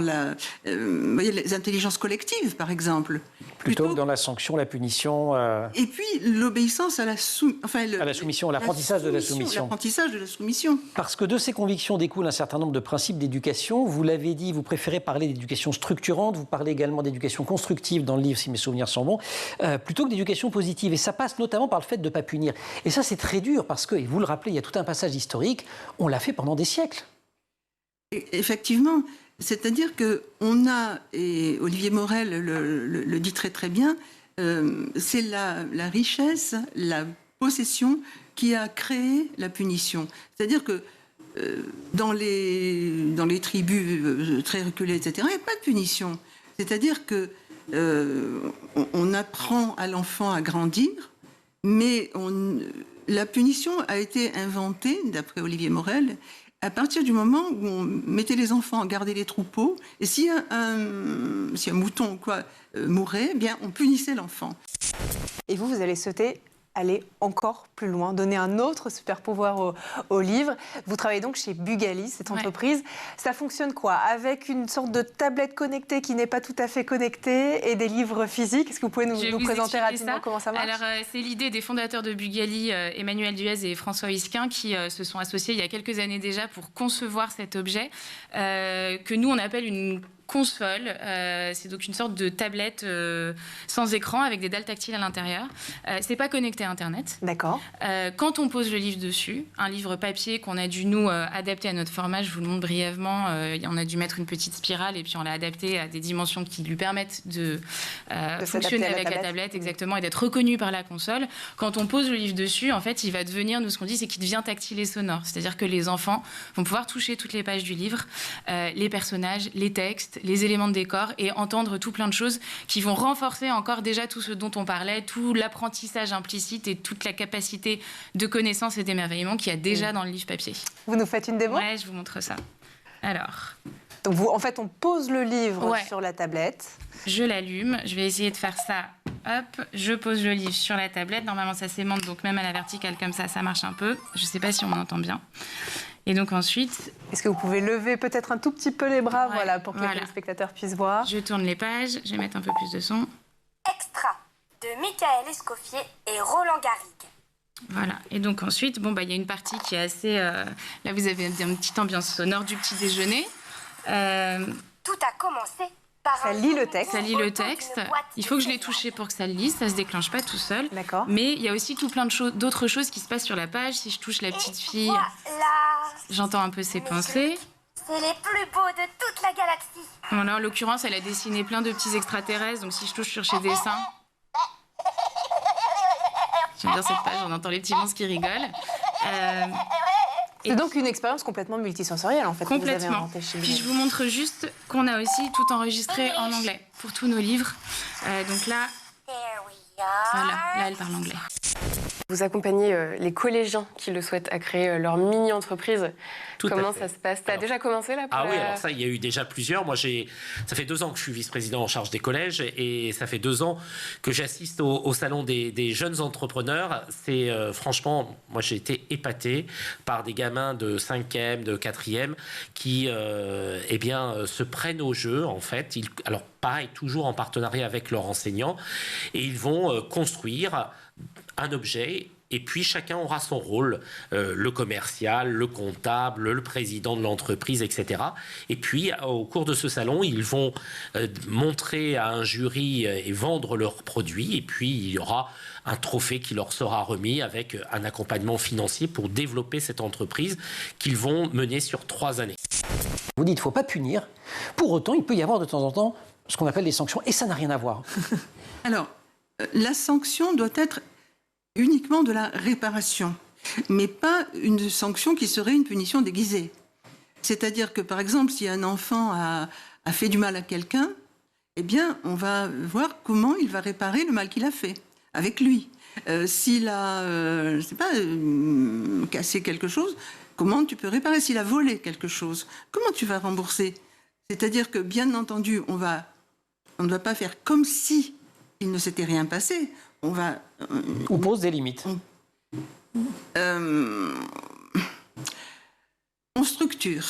les intelligences collectives, par exemple. Plutôt que dans la sanction, la punition. Et puis l'obéissance à la soumission, l'apprentissage de la soumission. L'apprentissage de la soumission. Parce que de ces convictions découlent un certain nombre de principes d'éducation. Vous l'avez dit, vous préférez parler d'éducation structurante, vous parlez également d'éducation constructive dans le livre, si mes souvenirs sont bons, plutôt que d'éducation positive. Et ça passe notamment par le fait de ne pas punir. Et ça, c'est très dur parce que, et vous le rappelez, il y a tout un passage historique, on l'a fait pendant des siècles. Effectivement. C'est-à-dire qu'on a, et Olivier Morel le dit très très bien, c'est la richesse, la possession qui a créé la punition. C'est-à-dire que dans les tribus très reculées, etc., il n'y a pas de punition. C'est-à-dire qu'on apprend à l'enfant à grandir, mais la punition a été inventée, d'après Olivier Morel, à partir du moment où on mettait les enfants à garder les troupeaux, et si un mouton ou quoi mourait, eh bien on punissait l'enfant. Et vous allez souhaiter aller encore plus loin, donner un autre super pouvoir au livre. Vous travaillez donc chez Bugali, cette entreprise. Ça fonctionne quoi? Avec une sorte de tablette connectée qui n'est pas tout à fait connectée et des livres physiques. Est-ce que vous pouvez nous présenter rapidement comment ça marche? Alors, c'est l'idée des fondateurs de Bugali, Emmanuel Duez et François Huisquin, qui se sont associés il y a quelques années déjà pour concevoir cet objet que nous, on appelle une console. C'est donc une sorte de tablette sans écran avec des dalles tactiles à l'intérieur. C'est pas connecté à Internet. D'accord. Quand on pose le livre dessus, un livre papier qu'on a dû nous adapter à notre format, je vous le montre brièvement, on a dû mettre une petite spirale et puis on l'a adapté à des dimensions qui lui permettent de fonctionner avec la tablette, exactement, et d'être reconnu par la console. Quand on pose le livre dessus, en fait, il va devenir, nous, ce qu'on dit, c'est qu'il devient tactile et sonore. C'est-à-dire que les enfants vont pouvoir toucher toutes les pages du livre, les personnages, les textes, les éléments de décor et entendre tout plein de choses qui vont renforcer encore déjà tout ce dont on parlait, tout l'apprentissage implicite et toute la capacité de connaissance et d'émerveillement qu'il y a déjà dans le livre papier. Vous nous faites une démo? Ouais, je vous montre ça. Alors. Donc en fait, on pose le livre sur la tablette. Je l'allume. Je vais essayer de faire ça. Hop, je pose le livre sur la tablette. Normalement, ça s'aimante, donc même à la verticale comme ça marche un peu. Je ne sais pas si on entend bien. Et donc ensuite... Est-ce que vous pouvez lever peut-être un tout petit peu les bras pour que les spectateurs puissent voir? Je tourne les pages, je vais mettre un peu plus de son. Extra de Michael Escoffier et Roland Garrigue. Voilà, et donc ensuite, il y a une partie qui est assez... Là, vous avez une petite ambiance sonore du petit déjeuner. Tout a commencé par ça lit le texte. Ça lit le texte. Il faut que je l'ai touché pour que ça le lise. Ça ne se déclenche pas tout seul. D'accord. Mais il y a aussi tout plein d'autres choses qui se passent sur la page. Si je touche la petite fille, j'entends un peu ses pensées. C'est les plus beaux de toute la galaxie. Voilà, en l'occurrence, elle a dessiné plein de petits extraterrestres. Donc si je touche sur ses dessins... J'aime bien cette page, on entend les petits monstres qui rigolent. C'est donc une expérience complètement multisensorielle, en fait. Complètement. Puis je vous montre juste qu'on a aussi tout enregistré en anglais pour tous nos livres. Donc là, voilà, là elle parle anglais. Vous accompagnez les collégiens qui le souhaitent à créer leur mini-entreprise. Comment ça se passe? Tu as déjà commencé là oui, alors ça, il y a eu déjà plusieurs. Moi, ça fait 2 ans que je suis vice-président en charge des collèges et ça fait 2 ans que j'assiste au salon des jeunes entrepreneurs. C'est franchement, moi j'ai été épaté par des gamins de 5e, de 4e qui se prennent au jeu en fait. Alors pareil, toujours en partenariat avec leurs enseignants et ils vont construire un objet. Et puis, chacun aura son rôle, le commercial, le comptable, le président de l'entreprise, etc. Et puis, au cours de ce salon, ils vont montrer à un jury et vendre leurs produits. Et puis, il y aura un trophée qui leur sera remis avec un accompagnement financier pour développer cette entreprise qu'ils vont mener sur 3 années. Vous dites qu'il ne faut pas punir. Pour autant, il peut y avoir de temps en temps ce qu'on appelle des sanctions. Et ça n'a rien à voir. Alors, la sanction doit être uniquement de la réparation, mais pas une sanction qui serait une punition déguisée. C'est-à-dire que, par exemple, si un enfant a fait du mal à quelqu'un, eh bien, on va voir comment il va réparer le mal qu'il a fait, avec lui. S'il a, cassé quelque chose, comment tu peux réparer? S'il a volé quelque chose, comment tu vas rembourser? C'est-à-dire que, bien entendu, on ne va pas faire comme si il ne s'était rien passé. On pose des limites. On structure.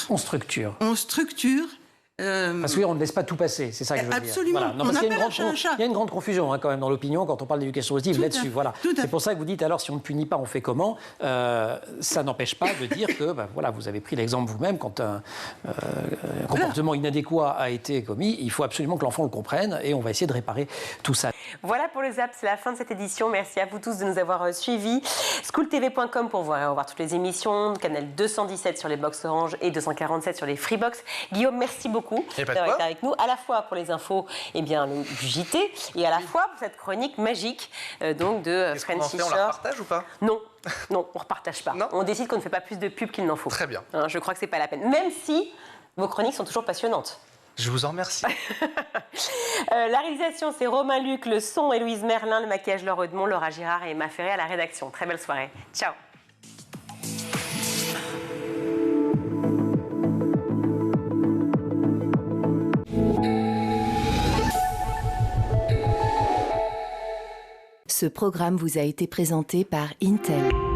Parce que oui, on ne laisse pas tout passer, c'est ça que je veux dire. Absolument. Voilà. Non, parce qu'il y a une grande confusion quand même dans l'opinion quand on parle d'éducation positive là-dessus. Voilà. C'est pour ça que vous dites alors si on ne punit pas, on fait comment? Ça n'empêche pas de dire que vous avez pris l'exemple vous-même quand un comportement inadéquat a été commis, il faut absolument que l'enfant le comprenne et on va essayer de réparer tout ça. Voilà pour le Zap, c'est la fin de cette édition. Merci à vous tous de nous avoir suivis. Schooltv.com pour voir toutes les émissions, canal 217 sur les box Orange et 247 sur les Freebox. Guillaume, merci beaucoup d'avoir été avec nous, à la fois pour les infos, du JT, et à la fois pour cette chronique magique de Frenchy Shore. On la partage ou pas? Non, on ne repartage pas. On décide qu'on ne fait pas plus de pub qu'il n'en faut. Très bien. Je crois que c'est pas la peine, même si vos chroniques sont toujours passionnantes. Je vous en remercie. La réalisation, c'est Romain Luc, le son, Héloïse Merlin, le maquillage, Laure Edmond, Laura Girard et Emma Ferré à la rédaction. Très belle soirée. Ciao. Ce programme vous a été présenté par Intel.